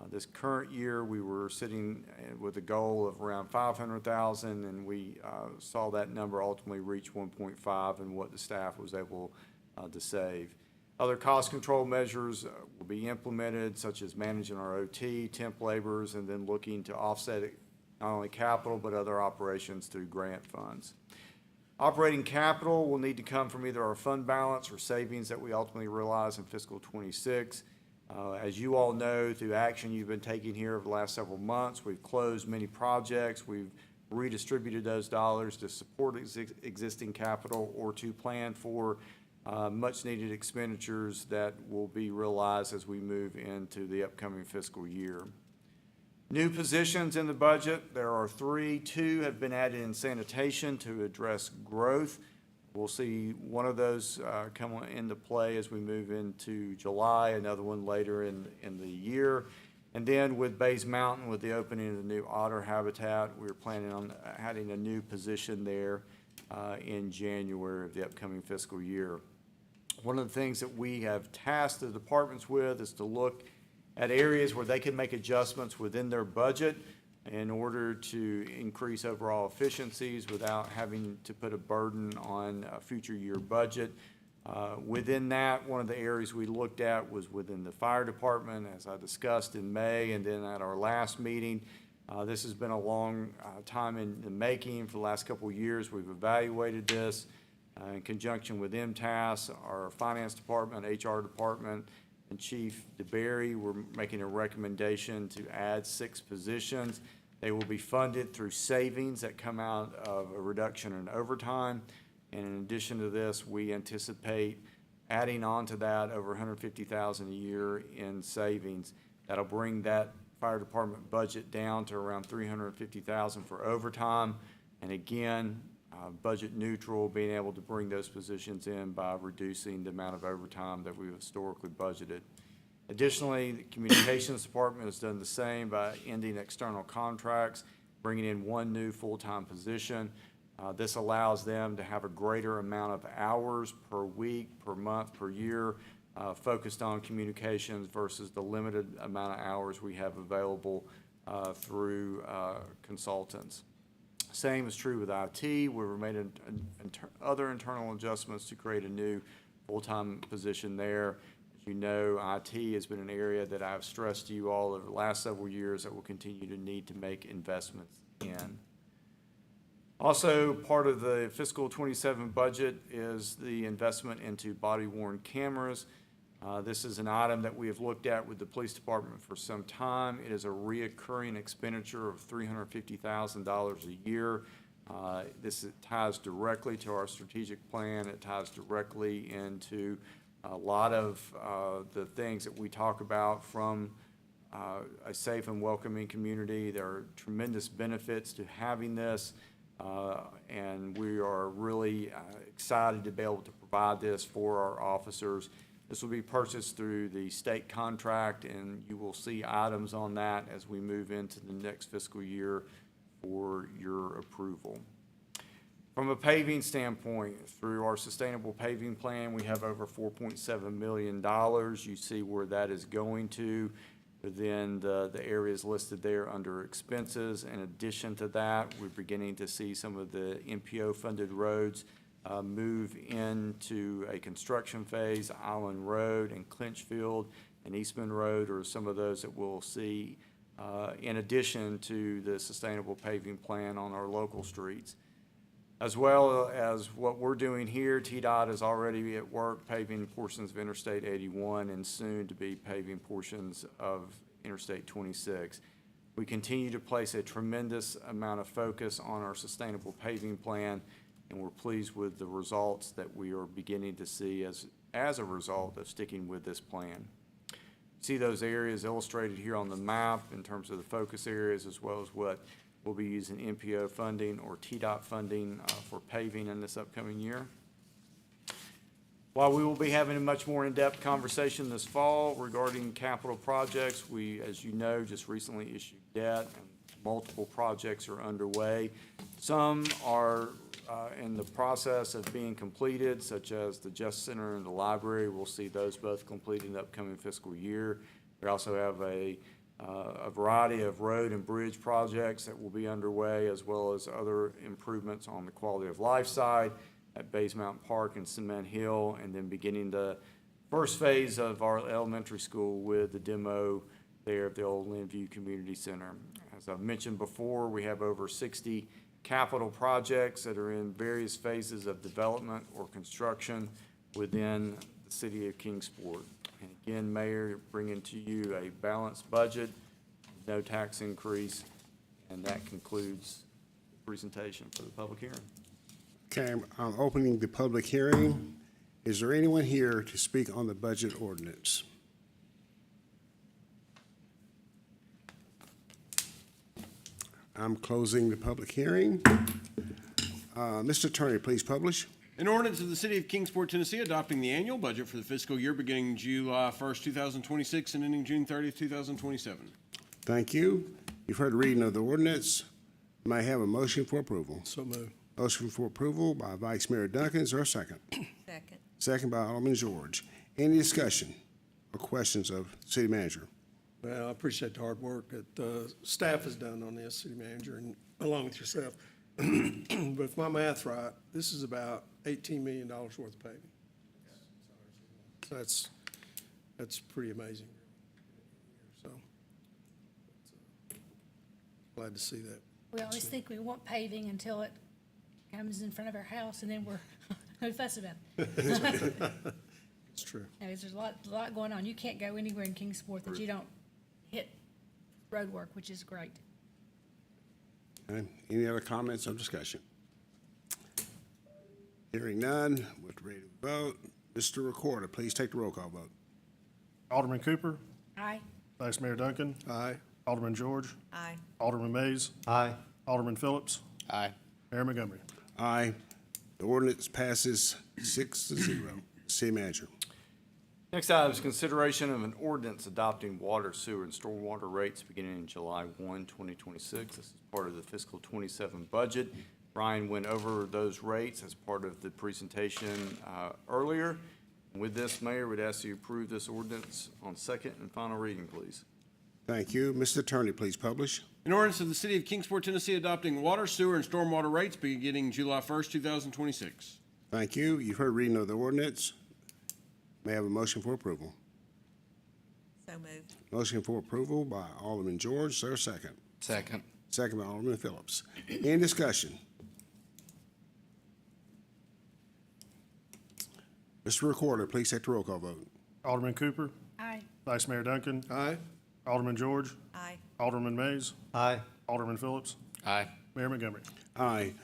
This current year, we were sitting with a goal of around $500,000, and we saw that number ultimately reach 1.5 and what the staff was able to save. Other cost control measures will be implemented, such as managing our OT, temp laborers, and then looking to offset it, not only capital, but other operations through grant funds. Operating capital will need to come from either our fund balance or savings that we ultimately realize in fiscal 26. As you all know, through action you've been taking here over the last several months, we've closed many projects. We've redistributed those dollars to support existing capital or to plan for much-needed expenditures that will be realized as we move into the upcoming fiscal year. New positions in the budget, there are 3. 2 have been added in sanitation to address growth. We'll see one of those come into play as we move into July, another one later in the year. And then with Bays Mountain, with the opening of the new otter habitat, we're planning on adding a new position there in January of the upcoming fiscal year. One of the things that we have tasked the departments with is to look at areas where they can make adjustments within their budget in order to increase overall efficiencies without having to put a burden on a future year budget. Within that, one of the areas we looked at was within the fire department, as I discussed in May, and then at our last meeting. This has been a long time in the making. For the last couple of years, we've evaluated this in conjunction with MTAS, our finance department, HR department, and Chief DeBerry. We're making a recommendation to add 6 positions. They will be funded through savings that come out of a reduction in overtime. And in addition to this, we anticipate adding on to that over $150,000 a year in savings. That'll bring that fire department budget down to around $350,000 for overtime. And again, budget neutral, being able to bring those positions in by reducing the amount of overtime that we've historically budgeted. Additionally, the communications department has done the same by ending external contracts, bringing in 1 new full-time position. This allows them to have a greater amount of hours per week, per month, per year, focused on communications versus the limited amount of hours we have available through consultants. Same is true with IT. We've made other internal adjustments to create a new full-time position there. As you know, IT has been an area that I've stressed to you all over the last several years that we'll continue to need to make investments in. Also, part of the fiscal 27 budget is the investment into body-worn cameras. This is an item that we have looked at with the police department for some time. It is a reoccurring expenditure of $350,000 a year. This ties directly to our strategic plan. It ties directly into a lot of the things that we talk about from a safe and welcoming community. There are tremendous benefits to having this, and we are really excited to be able to provide this for our officers. This will be purchased through the state contract, and you will see items on that as we move into the next fiscal year for your approval. From a paving standpoint, through our sustainable paving plan, we have over $4.7 million. You see where that is going to. within the areas listed there under expenses. In addition to that, we're beginning to see some of the MPO-funded roads move into a construction phase. Island Road and Clinchfield and Eastman Road are some of those that we'll see in addition to the sustainable paving plan on our local streets. As well as what we're doing here, TDOT is already at work paving portions of Interstate 81 and soon to be paving portions of Interstate 26. We continue to place a tremendous amount of focus on our sustainable paving plan, and we're pleased with the results that we are beginning to see as a result of sticking with this plan. See those areas illustrated here on the map in terms of the focus areas, as well as what we'll be using MPO funding or TDOT funding for paving in this upcoming year. While we will be having a much more in-depth conversation this fall regarding capital projects, we, as you know, just recently issued debt and multiple projects are underway. Some are in the process of being completed, such as the Justice Center and the library. We'll see those both completed in the upcoming fiscal year. We also have a variety of road and bridge projects that will be underway, as well as other improvements on the quality of life side at Bays Mountain Park and Cement Hill, and then beginning the first phase of our elementary school with the demo there at the old Linview Community Center. As I've mentioned before, we have over 60 capital projects that are in various phases of development or construction within the city of Kingsport. And again, Mayor, bringing to you a balanced budget, no tax increase, and that concludes the presentation for the public hearing. Okay, I'm opening the public hearing. Is there anyone here to speak on the budget ordinance? I'm closing the public hearing. Mr. Attorney, please publish. An ordinance of the City of Kingsport, Tennessee, adopting the annual budget for the fiscal year beginning July 1st, 2026 and ending June 30th, 2027. Thank you. You've heard the reading of the ordinance. May I have a motion for approval? So moved. Motion for approval by Vice Mayor Duncan. Is there a second? Second. Second by Alderman George. Any discussion or questions of city manager? Well, I appreciate the hard work that the staff has done on this, city manager, and along with yourself. But if my math's right, this is about $18 million worth of paving. So that's pretty amazing. So, glad to see that. We always think we want paving until it comes in front of our house, and then we fuss about it. It's true. Anyways, there's a lot going on. You can't go anywhere in Kingsport that you don't hit road work, which is great. Okay. Any other comments or discussion? Hearing none, we're ready to vote. Mr. Recorder, please take the roll call vote. Alderman Cooper, Aye. Vice Mayor Duncan, Aye. Alderman George, Aye. Alderman Mays, Aye. Alderman Phillips, Aye. Mayor Montgomery. Aye. The ordinance passes 6-0. City manager. Next item is consideration of an ordinance adopting water, sewer, and stormwater rates beginning in July 1, 2026. This is part of the fiscal 27 budget. Brian went over those rates as part of the presentation earlier. With this, Mayor, would ask you to approve this ordinance on second and final reading, please. Thank you. Mr. Attorney, please publish. An ordinance of the City of Kingsport, Tennessee, adopting water, sewer, and stormwater rates beginning July 1st, 2026. Thank you. You've heard reading of the ordinance. May I have a motion for approval? So moved. Motion for approval by Alderman George. Is there a second? Second. Second by Alderman Phillips. Any discussion? Mr. Recorder, please take the roll call vote. Alderman Cooper, Aye. Vice Mayor Duncan, Aye. Alderman George, Aye. Alderman Mays, Aye. Alderman Phillips, Aye. Mayor Montgomery. Aye.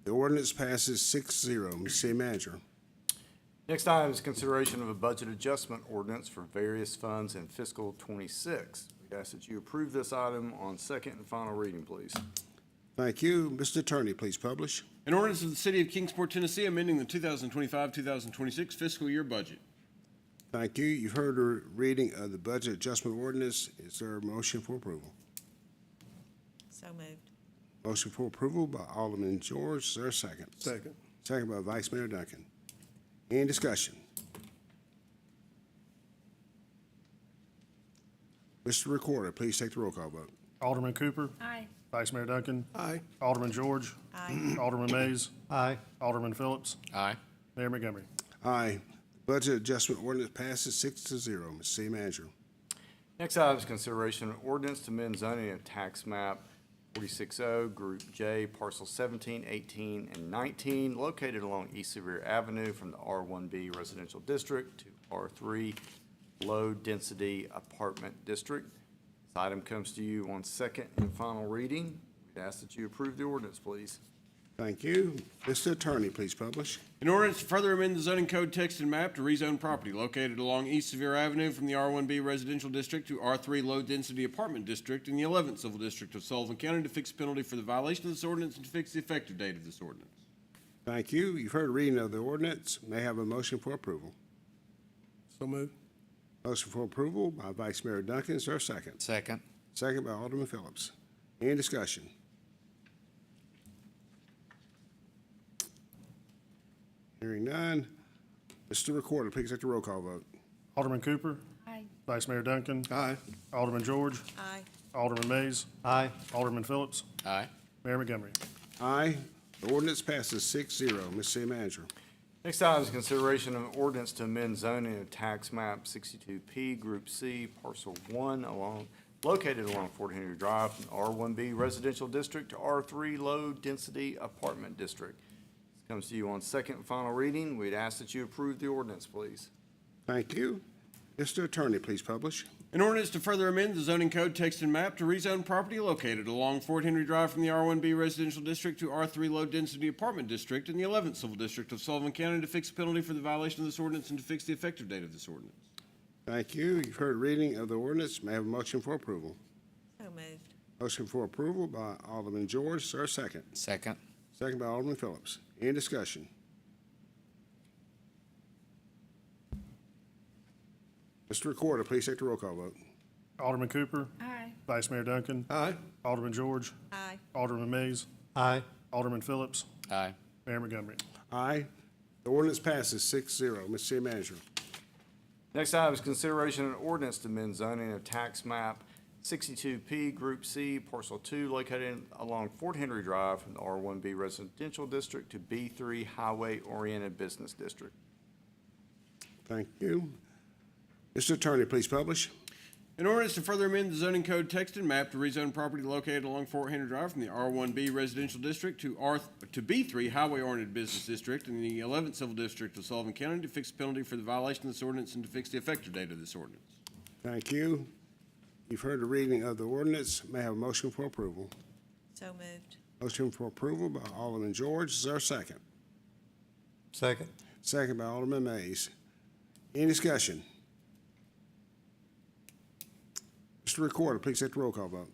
The ordinance passes 6-0. Mr. City Manager. Next item is consideration of a budget adjustment ordinance for various funds in fiscal 26. We ask that you approve this item on second and final reading, please. Thank you. Mr. Attorney, please publish. An ordinance of the City of Kingsport, Tennessee, amending the 2025-2026 fiscal year budget. Thank you. You've heard the reading of the budget adjustment ordinance. Is there a motion for approval? So moved. Motion for approval by Alderman George. Is there a second? Second. Second by Vice Mayor Duncan. Any discussion? Mr. Recorder, please take the roll call vote. Alderman Cooper. Aye. Vice Mayor Duncan. Aye. Alderman George. Aye. Alderman Mays. Aye. Alderman Phillips. Aye. Mayor Montgomery. Aye. Budget adjustment ordinance passes 6-0. Mr. City Manager. Next item is consideration of ordinance to amend zoning of tax map 460, Group J, parcel 17, 18, and 19, located along East Sevier Avenue from the R1B Residential District to R3 Low Density Apartment District. This item comes to you on second and final reading. We ask that you approve the ordinance, please. Thank you. Mr. Attorney, please publish. An ordinance to further amend the zoning code text and map to rezone property located along East Sevier Avenue from the R1B Residential District to R3 Low Density Apartment District in the 11th Civil District of Sullivan County to fix penalty for the violation of this ordinance and to fix the effective date of this ordinance. Thank you. You've heard the reading of the ordinance. May I have a motion for approval? So moved. Motion for approval by Vice Mayor Duncan. Is there a second? Second. Second by Alderman Phillips. Any discussion? Hearing none. Mr. Recorder, please take the roll call vote. Alderman Cooper. Aye. Vice Mayor Duncan. Aye. Alderman George. Aye. Alderman Mays. Aye. Alderman Phillips. Aye. Mayor Montgomery. Aye. The ordinance passes 6-0. Mr. City Manager. Next item is consideration of ordinance to amend zoning of tax map 62P, Group C, parcel 1, located along Fort Henry Drive from R1B Residential District to R3 Low Density Apartment District. This comes to you on second and final reading. We'd ask that you approve the ordinance, please. Thank you. Mr. Attorney, please publish. An ordinance to further amend the zoning code text and map to rezone property located along Fort Henry Drive from the R1B Residential District to R3 Low Density Apartment District in the 11th Civil District of Sullivan County to fix penalty for the violation of this ordinance and to fix the effective date of this ordinance. Thank you. You've heard reading of the ordinance. May I have a motion for approval? So moved. Motion for approval by Alderman George. Is there a second? Second. Second by Alderman Phillips. Any discussion? Mr. Recorder, please take the roll call vote. Alderman Cooper. Aye. Vice Mayor Duncan. Aye. Alderman George. Aye. Alderman Mays. Aye. Alderman Phillips. Aye. Mayor Montgomery. Aye. The ordinance passes 6-0. Mr. City Manager. Next item is consideration of an ordinance to amend zoning of tax map 62P, Group C, parcel 2, located along Fort Henry Drive from the R1B Residential District to B3 Highway-Oriented Business District. Thank you. Mr. Attorney, please publish. An ordinance to further amend the zoning code text and map to rezone property located along Fort Henry Drive from the R1B Residential District to B3 Highway-Oriented Business District in the 11th Civil District of Sullivan County to fix penalty for the violation of this ordinance and to fix the effective date of this ordinance. Thank you. You've heard the reading of the ordinance. May I have a motion for approval? So moved. Motion for approval by Alderman George. Is there a second? Second. Second by Alderman Mays. Any discussion? Mr. Recorder, please take the roll call vote.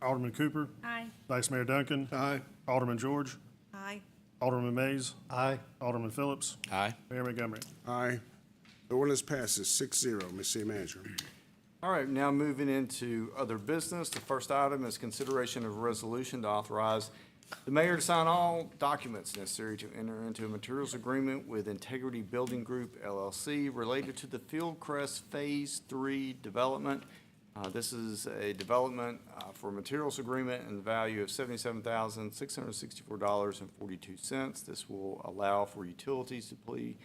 Alderman Cooper. Aye. Vice Mayor Duncan. Aye. Alderman George. Aye. Alderman Mays. Aye. Alderman Phillips. Aye. Mayor Montgomery. Aye. The ordinance passes 6-0. Mr. City Manager. All right, now moving into other business. The first item is consideration of a resolution to authorize the mayor to sign all documents necessary to enter into a materials agreement with Integrity Building Group LLC related to the Fieldcrest Phase 3 development. This is a development for a materials agreement in the value of $77,664.42. This will allow for utilities to be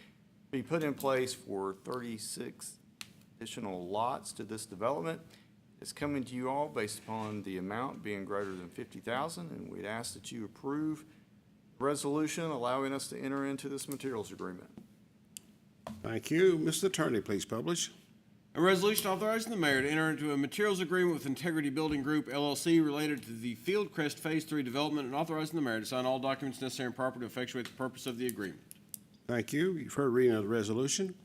put in place for 36 additional lots to this development. It's coming to you all based upon the amount being greater than $50,000, and we'd ask that you approve the resolution allowing us to enter into this materials agreement. Thank you. Mr. Attorney, please publish. A resolution authorizing the mayor to enter into a materials agreement with Integrity Building Group LLC related to the Fieldcrest Phase 3 development and authorizing the mayor to sign all documents necessary and proper to effectuate the purpose of the agreement. Thank you. You've heard reading of the resolution.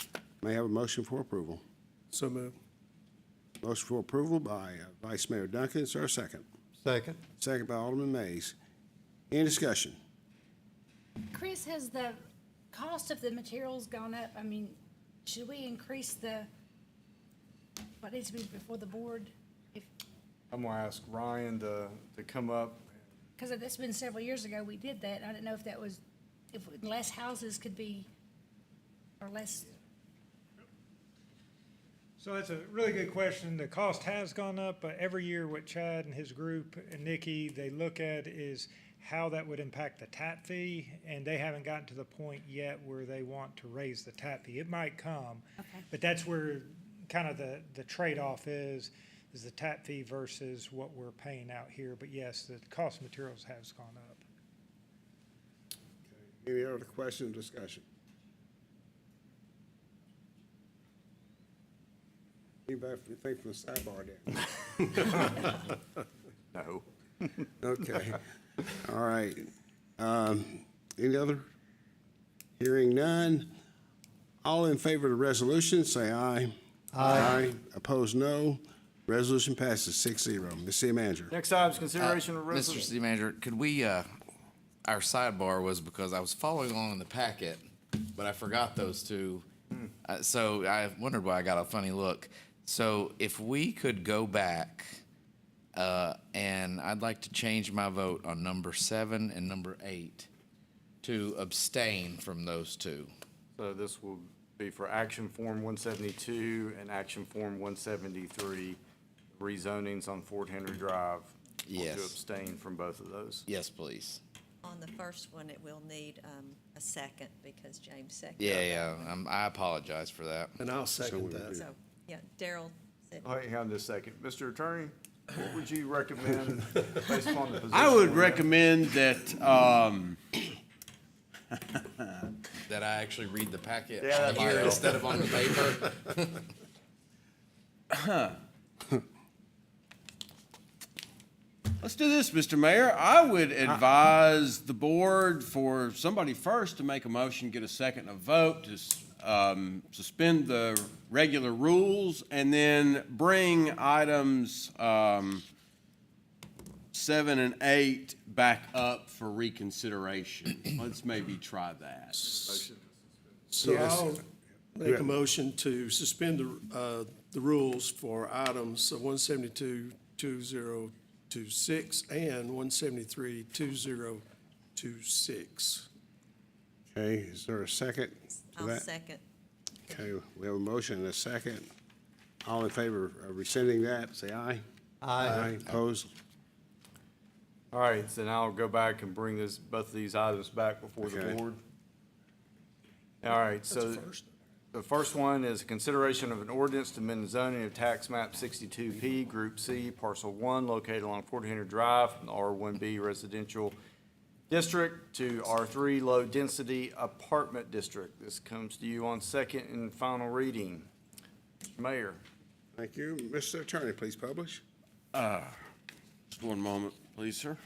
May I have a motion for approval? So moved. Motion for approval by Vice Mayor Duncan. Is there a second? Second. Second by Alderman Mays. Any discussion? Chris, has the cost of the materials gone up? I mean, should we increase what needs to be before the board? I'm gonna ask Ryan to come up. Because that's been several years ago we did that. I didn't know if that was, if less houses could be, or less. So that's a really good question. The cost has gone up, but every year what Chad and his group and Nikki, they look at is how that would impact the tap fee, and they haven't gotten to the point yet where they want to raise the tap fee. It might come, but that's where kind of the trade-off is the tap fee versus what we're paying out here. But yes, the cost of materials has gone up. Any other questions or discussion? Anybody think from the sidebar there? No. Okay, all right. Any other? Hearing none. All in favor of the resolution, say aye. Aye. Opposed, no. Resolution passes 6-0. Ms. City Manager. Next item is consideration of Mr. resolution. City Manager, could we, our sidebar was because I was following along in the packet, but I forgot those two. So I wondered why I got a funny look. So if we could go back, and I'd like to change my vote on number 7 and number 8 to abstain from those two. So this will be for Action Form 172 and Action Form 173, rezonings on Fort Henry Drive. Yes. To abstain from both of those. Yes, please. On the first one, it will need a second because James seconded. Yeah, I apologize for that. And I'll second that. So, yeah, Daryl said. All right, hang on just a second. Mr. Attorney, what would you recommend based upon the position? I would we're in? recommend that, That I actually read the packet Yeah, on here that's- instead of on the paper. let's do this, Mr. Mayor. I would advise the board for somebody first to make a motion, get a second, and a vote to suspend the regular rules, and then bring items 7 and 8 back up for reconsideration. Let's maybe try that. So Yes. I'll make a motion to suspend the rules for items 172-2026 and 173-2026. Okay, is there a second to I'll that? second. Okay, we have a motion and a second. All in favor of rescinding that, say aye. Aye. Opposed? All right, so now I'll go back and bring both of these items back before the Okay. board. All right, so the first one is consideration of an ordinance to amend the zoning of tax map 62P, Group C, Parcel 1, located along Fort Henry Drive from the R1B Residential District to R3 Low Density Apartment District. This comes to you on second and final reading. Mr. Mayor. Thank you. Mr. Attorney, please publish. Just one moment, please, sir.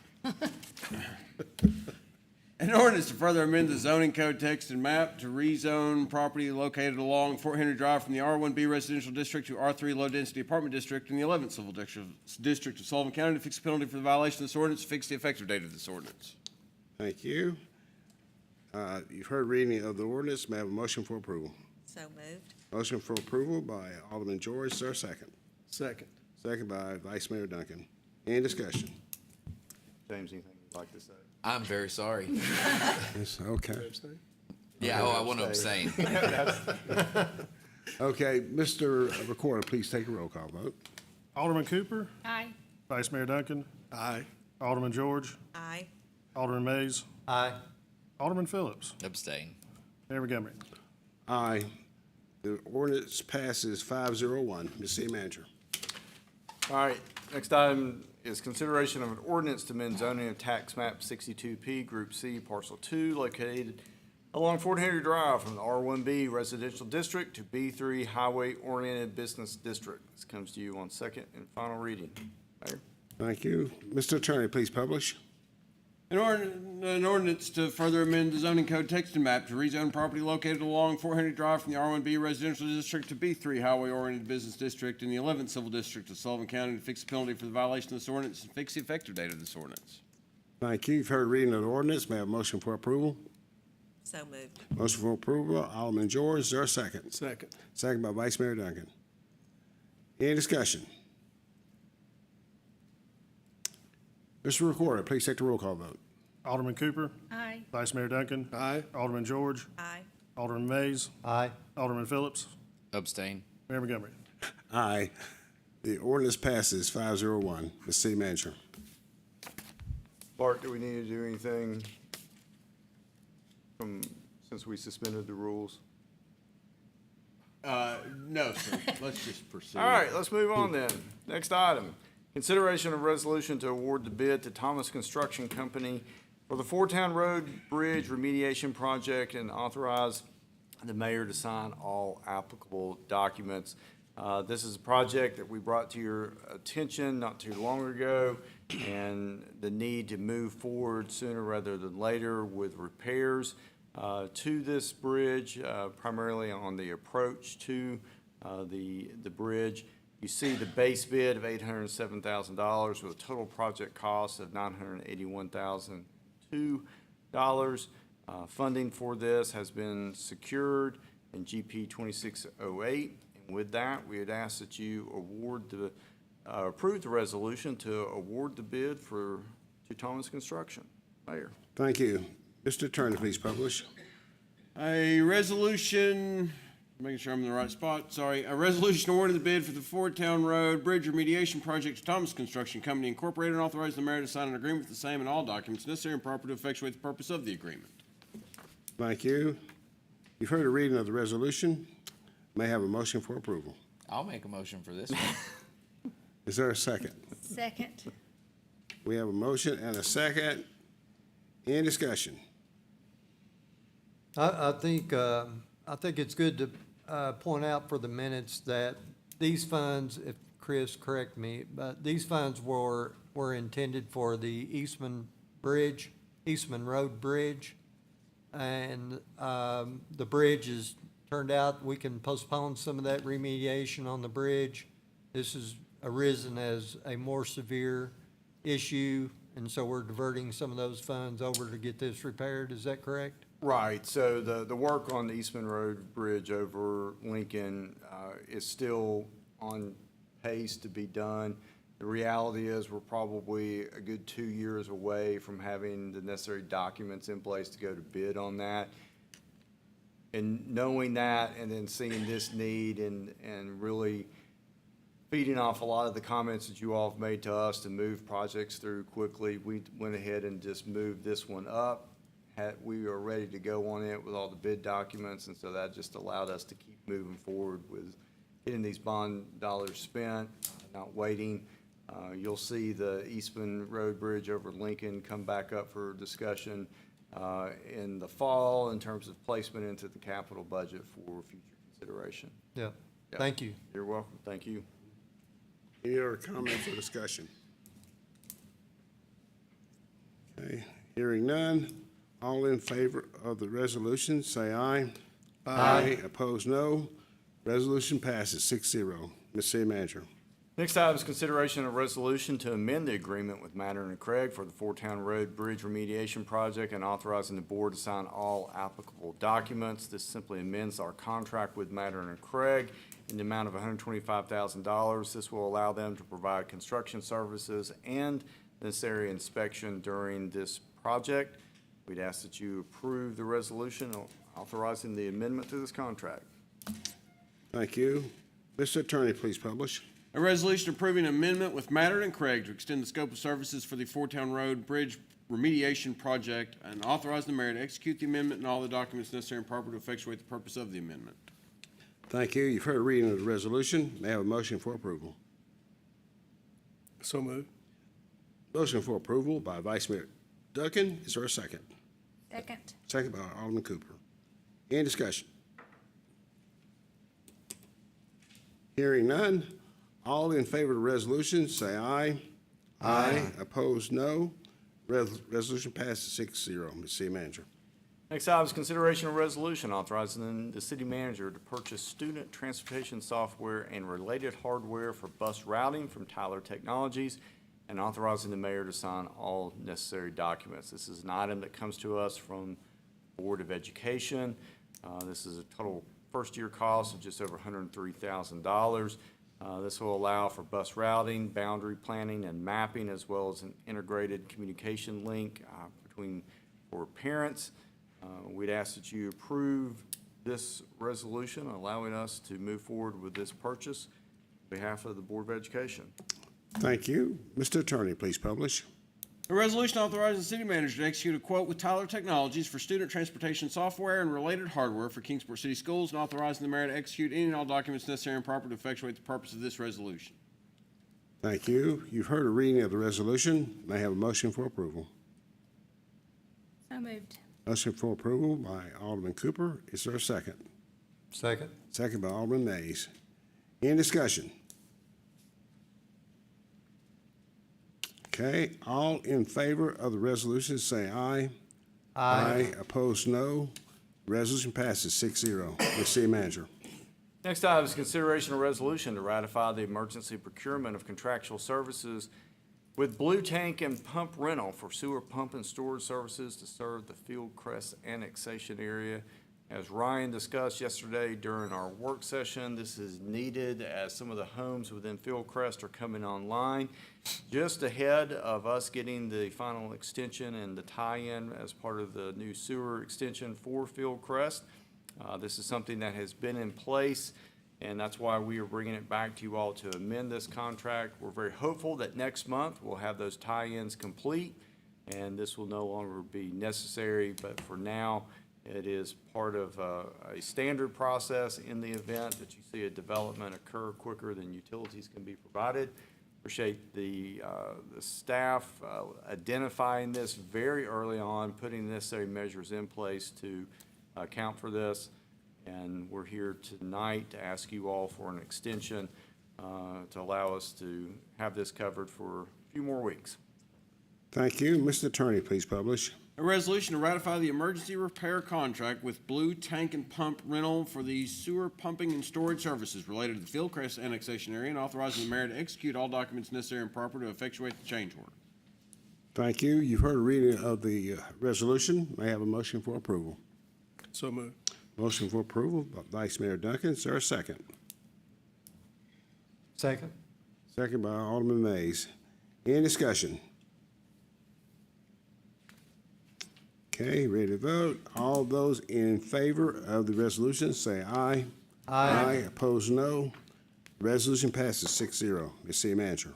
An ordinance to further amend the zoning code text and map to rezone property located along Fort Henry Drive from the R1B Residential District to R3 Low Density Apartment District in the 11th Civil District of Sullivan County to fix a penalty for the violation of this ordinance, fix the effective date of this ordinance. Thank you. You've heard reading of the ordinance. May I have a motion for approval? So moved. Motion for approval by Alderman George. Is there a second? Second. Second by Vice Mayor Duncan. Any discussion? James, anything you'd like to say? I'm very sorry. Yes, okay. Yeah, I want to abstain. Okay, Mr. Recorder, please take a roll call vote. Alderman Cooper, Aye. Vice Mayor Duncan, Aye. Alderman George, Aye. Alderman Mays, Aye. Alderman Phillips, Abstain. Mayor Montgomery. Aye. The ordinance passes 501. Ms. City Manager. All right, next item is consideration of an ordinance to amend zoning of tax map 62P, Group C, Parcel 2, located along Fort Henry Drive from the R1B Residential District to B3 Highway Oriented Business District. This comes to you on second and final reading. Mayor? Thank you. Mr. Attorney, please publish. An ordinance to further amend the zoning code text and map to rezone property located along Fort Henry Drive from the R1B Residential District to B3 Highway Oriented Business District in the 11th Civil District of Sullivan County to fix the penalty for the violation of this ordinance and fix the effective date of this ordinance. Thank you. You've heard reading of the ordinance. May I have a motion for approval? So moved. Motion for approval, Alderman George. Is there a second? Second. Second by Vice Mayor Duncan. Any discussion? Mr. Recorder, please take the roll call vote. Alderman Cooper, Aye. Vice Mayor Duncan, Aye. Alderman George, Aye. Alderman Mays, Aye. Alderman Phillips, Abstain. Mayor Montgomery. Aye. The ordinance passes 501. Ms. City Manager. Bart, do we need to do anything since we suspended the rules? No, sir. Let's just proceed. All right, let's move on then. Next item, consideration of resolution to award the bid to Thomas Construction Company for the Fort Town Road Bridge remediation project and authorize the mayor to sign all applicable documents. This is a project that we brought to your attention not too long ago, and the need to move forward sooner rather than later with repairs to this bridge, primarily on the approach to the bridge. You see the base bid of $807,000 with a total project cost of $981,002. Funding for this has been secured in GP 2608. And with that, we would ask that you approve the resolution to award the bid to Thomas Construction. Mayor. Thank you. Mr. Attorney, please publish. A resolution, making sure I'm in the right spot, sorry. A resolution awarding the bid for the Ford Town Road Bridge Remediation Project to Thomas Construction Company Incorporated and authorizing the mayor to sign an agreement with the same and all documents necessary and proper to effectuate the purpose of the agreement. Thank you. You've heard a reading of the resolution. May I have a motion for approval. I'll make a motion for this one. Is there a second? Second. We have a motion and a second. Any discussion? I think it's good to point out for the minutes that these funds, if Chris correct me, but these funds were intended for the Eastman Road Bridge. And the bridge has turned out, we can postpone some of that remediation on the bridge. This has arisen as a more severe issue, and so we're diverting some of those funds over to get this repaired. Is that correct? Right, so the work on the Eastman Road Bridge over Lincoln is still on pace to be done. The reality is we're probably a good 2 years away from having the necessary documents in place to go to bid on that. And knowing that and then seeing this need and really feeding off a lot of the comments that you all have made to us to move projects through quickly, we went ahead and just moved this one up. We are ready to go on it with all the bid documents, and so that just allowed us to keep moving forward with getting these bond dollars spent, not waiting. You'll see the Eastman Road Bridge over Lincoln come back up for discussion in the fall in terms of placement into the capital budget for future consideration. Yeah. Yeah. Thank you. You're welcome. Thank you. Any other comments or discussion? Okay, hearing none. All in favor of the resolution, say aye. Aye. Opposed, no. Resolution passes 6-0. Ms. City Manager. Next item is consideration of resolution to amend the agreement with Mattern and Craig for the Fort Town Road Bridge remediation project and authorizing the board to sign all applicable documents. This simply amends our contract with Mattern and Craig in the amount of $125,000. This will allow them to provide construction services and necessary inspection during this project. We'd ask that you approve the resolution authorizing the amendment to this contract. Thank you. Mr. Attorney, please publish. A resolution approving an amendment with Mattern and Craig to extend the scope of services for the Fort Town Road Bridge remediation project and authorizing the mayor to execute the amendment and all the documents necessary and proper to effectuate the purpose of the amendment. Thank you. You've heard a reading of the resolution. May I have a motion for approval? So moved. Motion for approval by Vice Mayor Duncan. Is there a second? Second. Second by Alderman Cooper. Any discussion? Hearing none. All in favor of the resolution, say aye. Aye. Opposed, no. Resolution passes 6-0. Ms. City Manager. Next item is consideration of resolution authorizing the city manager to purchase student transportation software and related hardware for bus routing from Tyler Technologies and authorizing the mayor to sign all necessary documents. This is an item that comes to us from the Board of Education. This is a total first-year cost of just over $103,000. This will allow for bus routing, boundary planning, and mapping, as well as an integrated communication link for parents. We'd ask that you approve this resolution, allowing us to move forward with this purchase. On behalf of the Board of Education. Thank you. Mr. Attorney, please publish. A resolution authorizing the city manager to execute a quote with Tyler Technologies for student transportation software and related hardware for Kingsport City Schools, and authorizing the mayor to execute any and all documents necessary and proper to effectuate the purpose of this resolution. Thank you. You've heard a reading of the resolution. May I have a motion for approval? So moved. Motion for approval by Alderman Cooper. Is there a second? Second. Second by Alderman Mays. Any discussion? Okay, all in favor of the resolution, say aye. Aye. Opposed, no. Resolution passes 6-0. The city manager. Next item is consideration of resolution to ratify the emergency procurement of contractual services with Blue Tank and Pump Rental for sewer pump and storage services to serve the Fieldcrest annexation area. As Ryan discussed yesterday during our work session, this is needed as some of the homes within Fieldcrest are coming online just ahead of us getting the final extension and the tie-in as part of the new sewer extension for Fieldcrest. This is something that has been in place, and that's why we are bringing it back to you all to amend this contract. We're very hopeful that next month we'll have those tie-ins complete, and this will no longer be necessary, but for now, it is part of a standard process in the event that you see a development occur quicker than utilities can be provided. Appreciate the staff identifying this very early on, putting necessary measures in place to account for this. And we're here tonight to ask you all for an extension to allow us to have this covered for a few more weeks. Thank you. Mr. Attorney, please publish. A resolution to ratify the emergency repair contract with Blue Tank and Pump Rental for the sewer pumping and storage services related to the Fieldcrest annexation area, and authorizing the mayor to execute all documents necessary and proper to effectuate the change order. Thank you. You've heard a reading of the resolution. May I have a motion for approval? So moved. Motion for approval by Vice Mayor Duncan. Is there a second? Second. Second by Alderman Mays. Any discussion? Okay, ready to vote. All those in favor of the resolution, say aye. Aye. Opposed, no. Resolution passes 6-0. Ms. City Manager.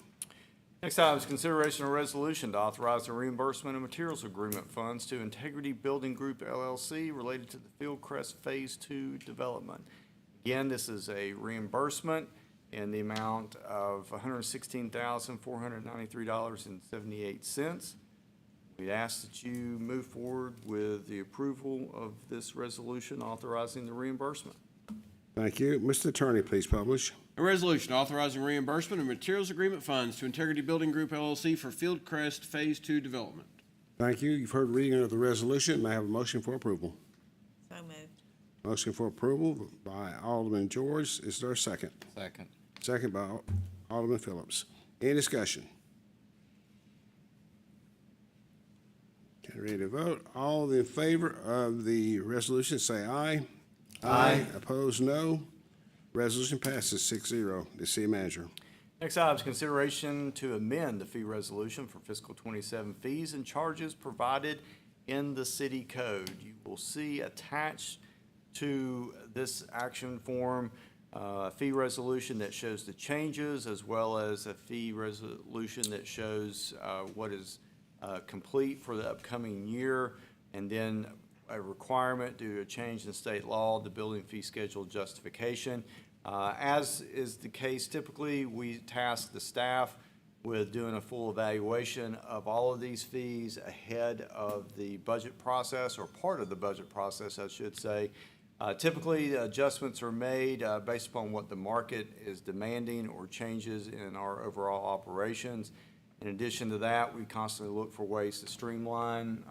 Next item is consideration of resolution to authorize the reimbursement of materials agreement funds to Integrity Building Group LLC related to the Fieldcrest Phase 2 development. Again, this is a reimbursement in the amount of $116,493.78. We ask that you move forward with the approval of this resolution authorizing the reimbursement. Thank you. Mr. Attorney, please publish. A resolution authorizing reimbursement of materials agreement funds to Integrity Building Group LLC for Fieldcrest Phase 2 development. Thank you. You've heard reading of the resolution. May I have a motion for approval? So moved. Motion for approval by Alderman George. Is there a second? Second. Second by Alderman Phillips. Any discussion? Okay, ready to vote. All in favor of the resolution, say aye. Aye. Opposed, no. Resolution passes 6-0. The city manager. Next item is consideration to amend the fee resolution for fiscal 27 fees and charges provided in the city code. You will see attached to this action form a fee resolution that shows the changes, as well as a fee resolution that shows what is complete for the upcoming year, and then a requirement due to a change in state law, the building fee schedule justification. As is the case typically, we task the staff with doing a full evaluation of all of these fees ahead of the budget process, or part of the budget process, I should say. Typically, adjustments are made based upon what the market is demanding or changes in our overall operations. In addition to that, we constantly look for ways to streamline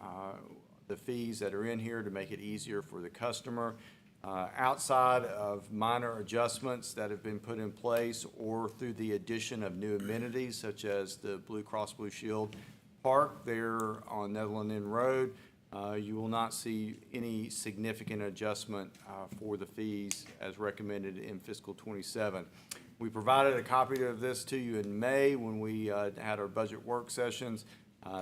the fees that are in here to make it easier for the customer. Outside of minor adjustments that have been put in place, or through the addition of new amenities such as the Blue Cross Blue Shield Park there on Netherland Inn Road, you will not see any significant adjustment for the fees as recommended in fiscal 27. We provided a copy of this to you in May when we had our budget work sessions.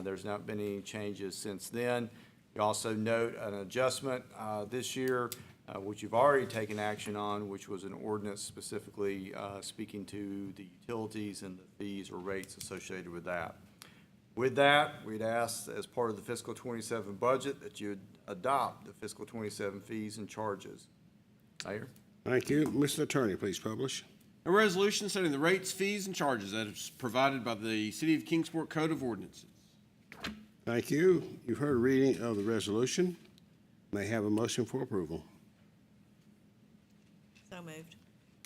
There's not been any changes since then. You also note an adjustment this year which you've already taken action on, which was an ordinance specifically speaking to the utilities and the fees or rates associated with that. With that, we'd ask, as part of the fiscal 27 budget, that you adopt the fiscal 27 fees and charges. Mayor? Thank you. Mr. Attorney, please publish. A resolution setting the rates, fees, and charges that is provided by the City of Kingsport Code of Ordinances. Thank you. You've heard a reading of the resolution. May I have a motion for approval. So moved.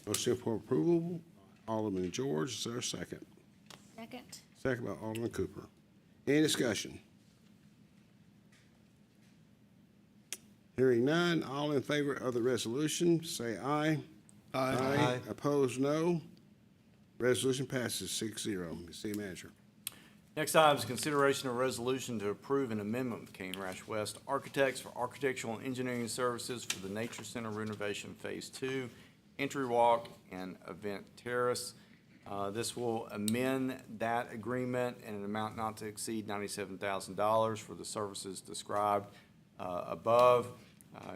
Motion for approval, Alderman George. Is there a second? Second. Second by Alderman Cooper. Any discussion? Hearing none, all in favor of the resolution, say aye. Aye. Opposed, no. Resolution passes 6-0. Ms. City Manager. Next item is consideration of resolution to approve an amendment with Kane Rash West Architects for architectural and engineering services for the Nature Center renovation Phase 2, entry walk, and event terrace. This will amend that agreement in an amount not to exceed $97,000 for the services described above.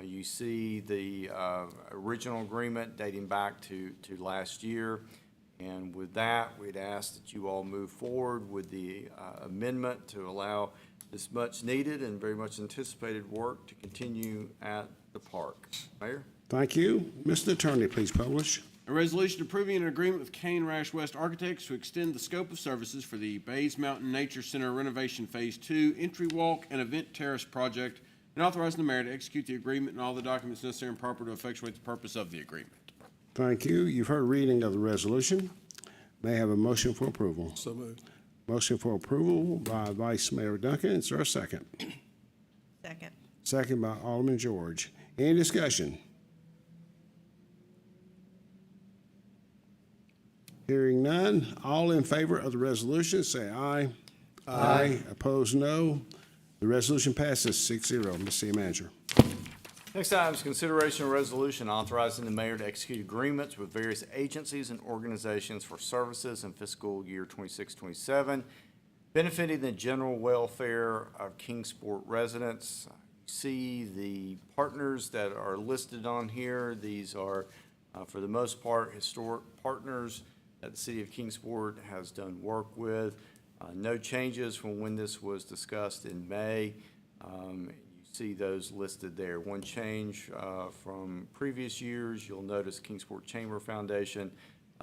You see the original agreement dating back to last year. And with that, we'd ask that you all move forward with the amendment to allow this much needed and very much anticipated work to continue at the park. Mayor? Thank you. Mr. Attorney, please publish. A resolution approving an agreement with Kane Rash West Architects to extend the scope of services for the Bays Mountain Nature Center renovation Phase 2, entry walk, and event terrace project, and authorizing the mayor to execute the agreement and all the documents necessary and proper to effectuate the purpose of the agreement. Thank you. You've heard a reading of the resolution. May I have a motion for approval? So moved. Motion for approval by Vice Mayor Duncan. Is there a second? Second. Second by Alderman George. Any discussion? Hearing none, all in favor of the resolution, say aye. Aye. Opposed, no. The resolution passes 6-0. Ms. City Manager. Next item is consideration of resolution authorizing the mayor to execute agreements with various agencies and organizations for services in fiscal year 26-27, benefiting the general welfare of Kingsport residents. You see the partners that are listed on here. These are, for the most part, historic partners that the city of Kingsport has done work with. No changes from when this was discussed in May. See those listed there. One change from previous years, you'll notice Kingsport Chamber Foundation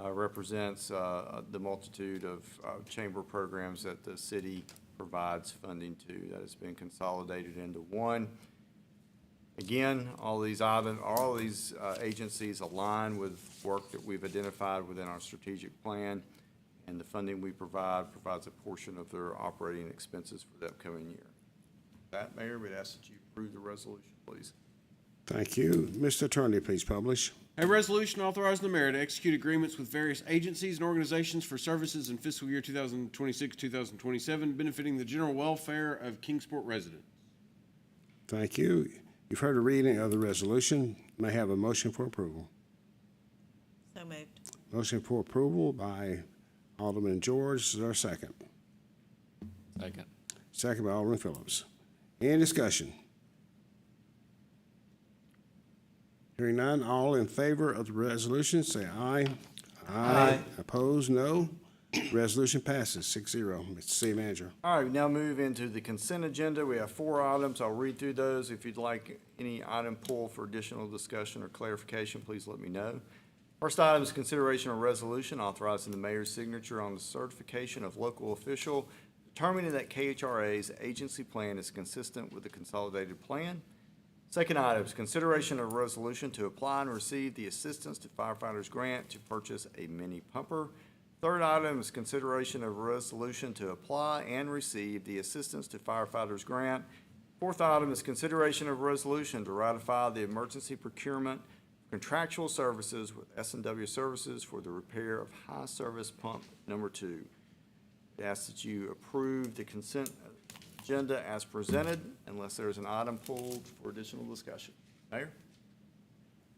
represents the multitude of chamber programs that the city provides funding to. That has been consolidated into one. Again, all these agencies align with work that we've identified within our strategic plan, and the funding we provides a portion of their operating expenses for the upcoming year. That, Mayor, we'd ask that you approve the resolution, please. Thank you. Mr. Attorney, please publish. A resolution authorizing the mayor to execute agreements with various agencies and organizations for services in fiscal year 2026-2027, benefiting the general welfare of Kingsport residents. Thank you. You've heard a reading of the resolution. May I have a motion for approval? So moved. Motion for approval by Alderman George. Is there a second? Second. Second by Alderman Phillips. Any discussion? Hearing none, all in favor of the resolution, say aye. Aye. Opposed, no. Resolution passes 6-0. Mr. City Manager. All right, we now move into the consent agenda. We have 4 items. I'll read through those. If you'd like any item pulled for additional discussion or clarification, please let me know. First item is consideration of resolution authorizing the mayor's signature on the certification of local official determining that KHRA's agency plan is consistent with the consolidated plan. Second item is consideration of a resolution to apply and receive the Assistance to Firefighters Grant to purchase a mini pumper. Third item is consideration of a resolution to apply and receive the Assistance to Firefighters Grant. Fourth item is consideration of a resolution to ratify the emergency procurement contractual services with S&W Services for the repair of high service pump number 2. I ask that you approve the consent agenda as presented unless there is an item pulled for additional discussion. Mayor?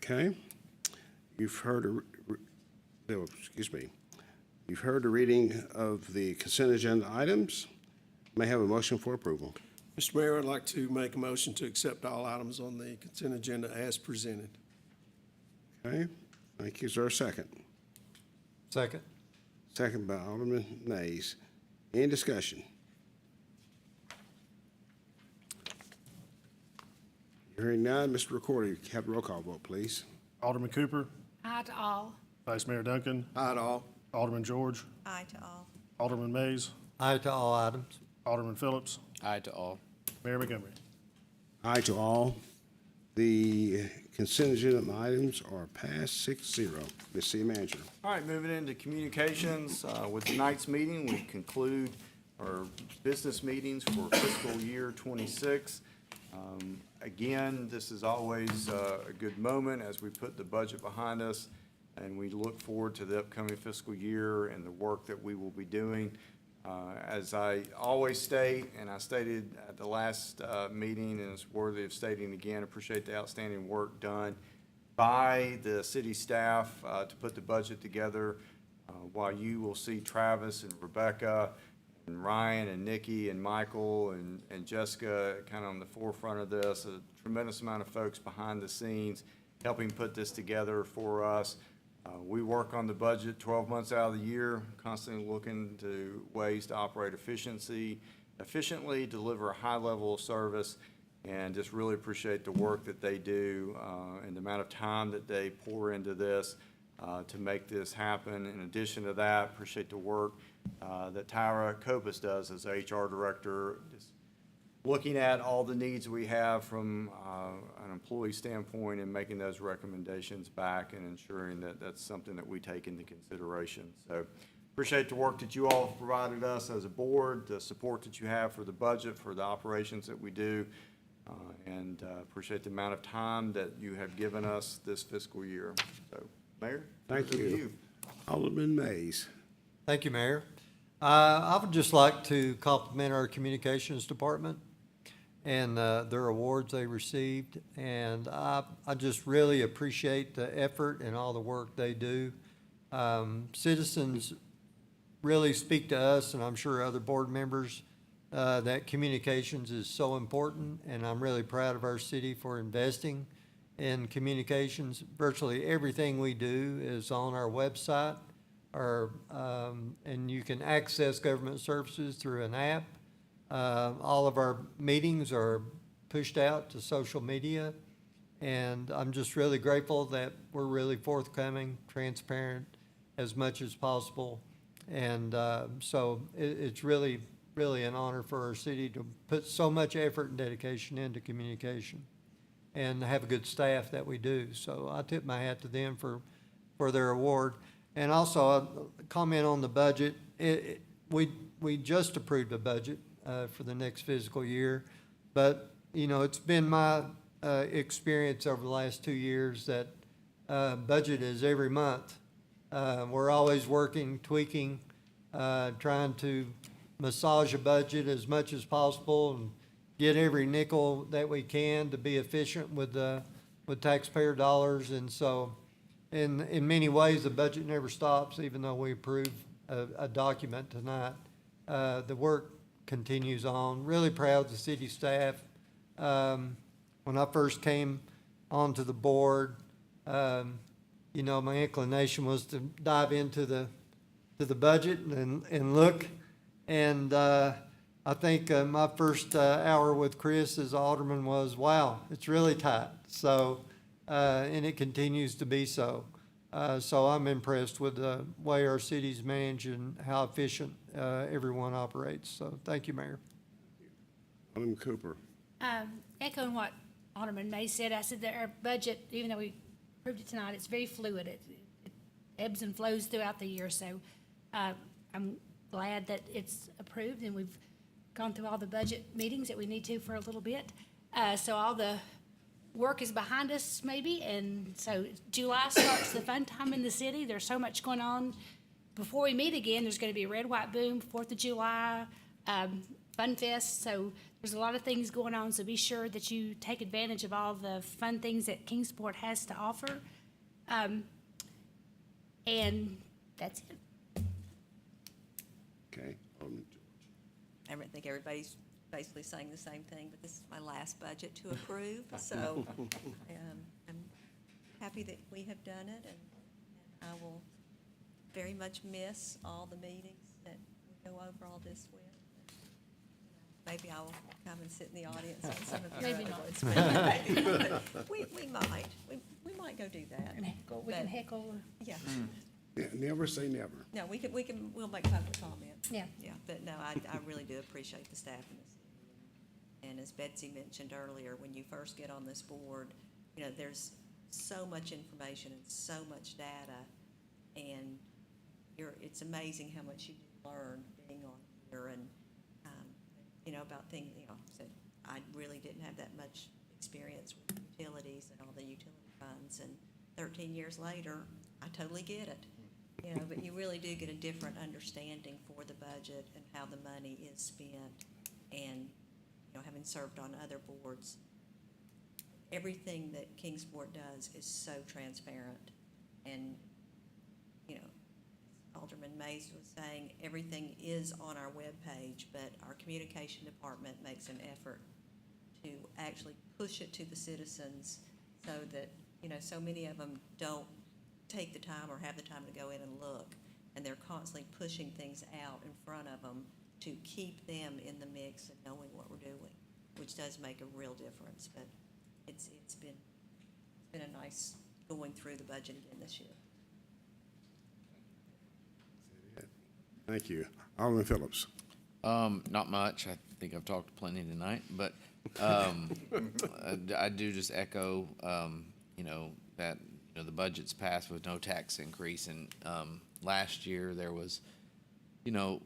Okay. You've heard You've heard the reading of the consent agenda items. May I have a motion for approval? Mr. Mayor, I'd like to make a motion to accept all items on the consent agenda as presented. Okay, thank you. Is there a second? Second. Second by Alderman Mays. Any discussion? Hearing none, Mr. Recorder, have a roll call vote, please. Alderman Cooper, Aye to all. Vice Mayor Duncan, Aye to all. Alderman George, Aye to all. Alderman Mays, Aye to all items. Alderman Phillips, Aye to all. Mayor Montgomery. Aye to all. The consent agenda items are passed 6-0. Ms. City Manager. All right, moving into communications, with tonight's meeting, we conclude our business meetings for fiscal year '26. Again, this is always a good moment as we put the budget behind us, and we look forward to the upcoming fiscal year and the work that we will be doing. As I always state, and I stated at the last meeting, and it's worthy of stating again, appreciate the outstanding work done by the city staff to put the budget together. While you will see Travis and Rebecca and Ryan and Nikki and Michael and Jessica kind of on the forefront of this, a tremendous amount of folks behind the scenes helping put this together for us. We work on the budget 12 months out of the year, constantly looking to ways to operate efficiently, deliver a high level of service, and just really appreciate the work that they do and the amount of time that they pour into this to make this happen. In addition to that, appreciate the work that Tyra Copus does as HR director, just looking at all the needs we have from an employee standpoint and making those recommendations back and ensuring that that's something that we take into consideration. So appreciate the work that you all have provided us as a board, the support that you have for the budget, for the operations that we do, and appreciate the amount of time that you have given us this fiscal year. So, Mayor? Thank over to you. Alderman Mays. Thank you, Mayor. I would just like to compliment our communications department and their awards they received. And I just really appreciate the effort and all the work they do. Citizens really speak to us, and I'm sure other board members, that communications is so important, and I'm really proud of our city for investing in communications. Virtually everything we do is on our website, and you can access government services through an app. All of our meetings are pushed out to social media, and I'm just really grateful that we're really forthcoming, transparent as much as possible. And so it's really, really an honor for our city to put so much effort and dedication into communication and have a good staff that we do. So I tip my hat to them for their award. And also, I'll comment on the budget. We just approved a budget for the next fiscal year, but, you know, it's been my experience over the last 2 years that budget is every month. We're always working, tweaking, trying to massage a budget as much as possible and get every nickel that we can to be efficient with taxpayer dollars. And so in many ways, the budget never stops, even though we approve a document tonight. The work continues on. Really proud of the city staff. When I first came onto the board, you know, my inclination was to dive into the budget and look. And I think my first hour with Chris as alderman was, wow, it's really tight. So, and it continues to be so. So I'm impressed with the way our city's managed and how efficient everyone operates. So thank you, Mayor. Alderman Cooper. Echoing what Alderman May said, I said that our budget, even though we approved it tonight, it's very fluid. It ebbs and flows throughout the year. So I'm glad that it's approved, and we've gone through all the budget meetings that we need to for a little bit. So all the work is behind us maybe, and so July starts the fun time in the city. There's so much going on. Before we meet again, there's going to be a Red, White, Boom, 4th of July, Fun Fest. So there's a lot of things going on, so be sure that you take advantage of all the fun things that Kingsport has to offer. And that's it. Okay. Alderman George. I think everybody's basically saying the same thing, but this is my last budget to approve, so I'm happy that we have done it, and I will very much miss all the meetings that we go over all this with. Maybe I'll come and sit in the audience on some of your Maybe other not. ones. But we might. We might go do that. We can But, heckle. yeah. Yeah, never say never. No, we'll make public comment. Yeah. Yeah, but no, I really do appreciate the staff in this. And as Betsy mentioned earlier, when you first get on this board, you know, there's so much information and so much data, and it's amazing how much you learn being on here, and, you know, about things, you know, so I really didn't have that much experience with utilities and all the utility funds, and 13 years later, I totally get it. You know, but you really do get a different understanding for the budget and how the money is spent. And, you know, having served on other boards, everything that Kingsport does is so transparent. And, you know, Alderman Mays was saying, everything is on our webpage, but our communication department makes an effort to actually push it to the citizens so that, you know, so many of them don't take the time or have the time to go in and look, and they're constantly pushing things out in front of them to keep them in the mix and knowing what we're doing, which does make a real difference. But it's been a nice going through the budget again this year. Thank you. Alderman Phillips. Not much. I think I've talked plenty tonight, but I do just echo, you know, that, you know, the budget's passed with no tax increase, and last year there was, you know,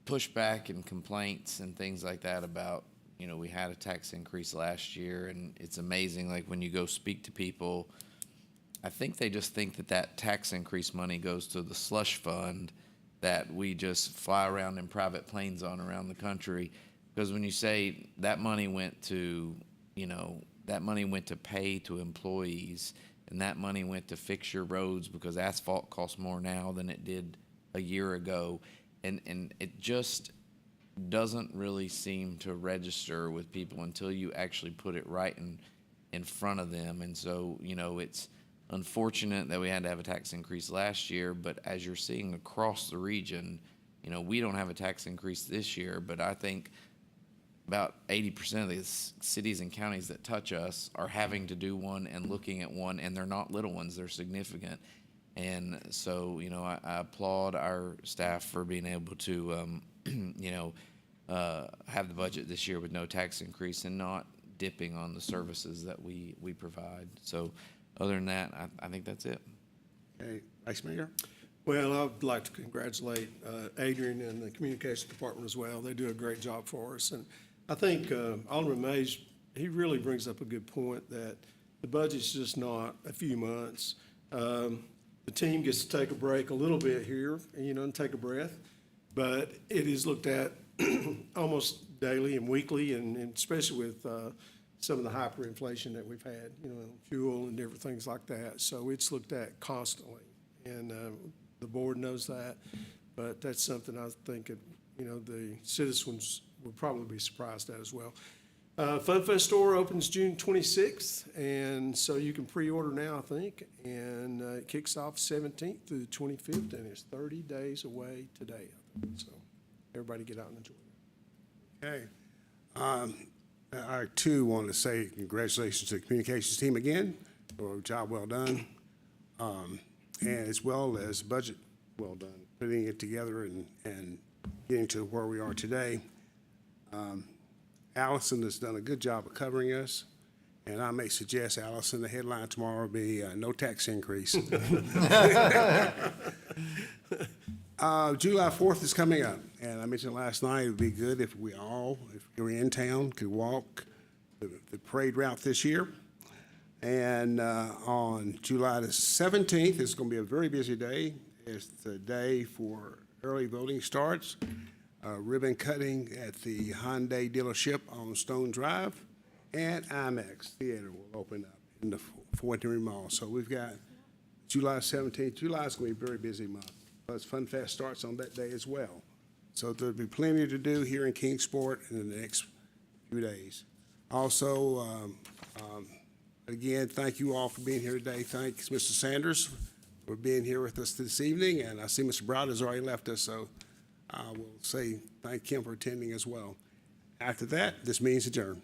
pushback and complaints and things like that about, you know, we had a tax increase last year, and it's amazing, like when you go speak to people, I think they just think that that tax increase money goes to the slush fund that we just fly around in private planes on around the country. Because when you say that money went to, you know, that money went to pay to employees, and that money went to fix your roads because asphalt costs more now than it did a year ago. And it just doesn't really seem to register with people until you actually put it right in front of them. And so, you know, it's unfortunate that we had to have a tax increase last year, but as you're seeing across the region, you know, we don't have a tax increase this year, but I think about 80% of the cities and counties that touch us are having to do one and looking at one, and they're not little ones, they're significant. And so, you know, I applaud our staff for being able to, you know, have the budget this year with no tax increase and not dipping on the services that we provide. So other than that, I think that's it. Okay, Vice Mayor? Well, I'd like to congratulate Adrian and the Communications Department as well. They do a great job for us. And I think Alderman Mays, he really brings up a good point that the budget's just not a few months. The team gets to take a break a little bit here, you know, and take a breath. But it is looked at almost daily and weekly, and especially with some of the hyperinflation that we've had, you know, fuel and different things like that. So it's looked at constantly. And the board knows that, but that's something I think, you know, the citizens will probably be surprised at as well. Fun Fest store opens June 26th, and so you can pre-order now, I think, and it kicks off 17th through the 25th, and it's 30 days away today, I think. So everybody get out and enjoy it. Okay. I too want to say congratulations to the communications team again for a job well done, and as well as budget well done, putting it together and getting to where we are today. Allison has done a good job of covering us, and I may suggest, Allison, the headline tomorrow will be no tax increase. July 4th is coming up, and I mentioned last night it would be good if we all, if you're in town, could walk the parade route this year. And on July the 17th, it's going to be a very busy day. It's the day for early voting starts. Ribbon cutting at the Hyundai dealership on Stone Drive, and IMAX Theater will open up in the Fort Henry Mall. So we've got July 17th. July is going to be a very busy month. Plus Fun Fest starts on that day as well. So there'll be plenty to do here in Kingsport in the next few days. Also, again, thank you all for being here today. Thanks, Mr. Sanders, for being here with us this evening, and I see Mr. Brown has already left us, so I will say thank him for attending as well. After that, this meeting's adjourned.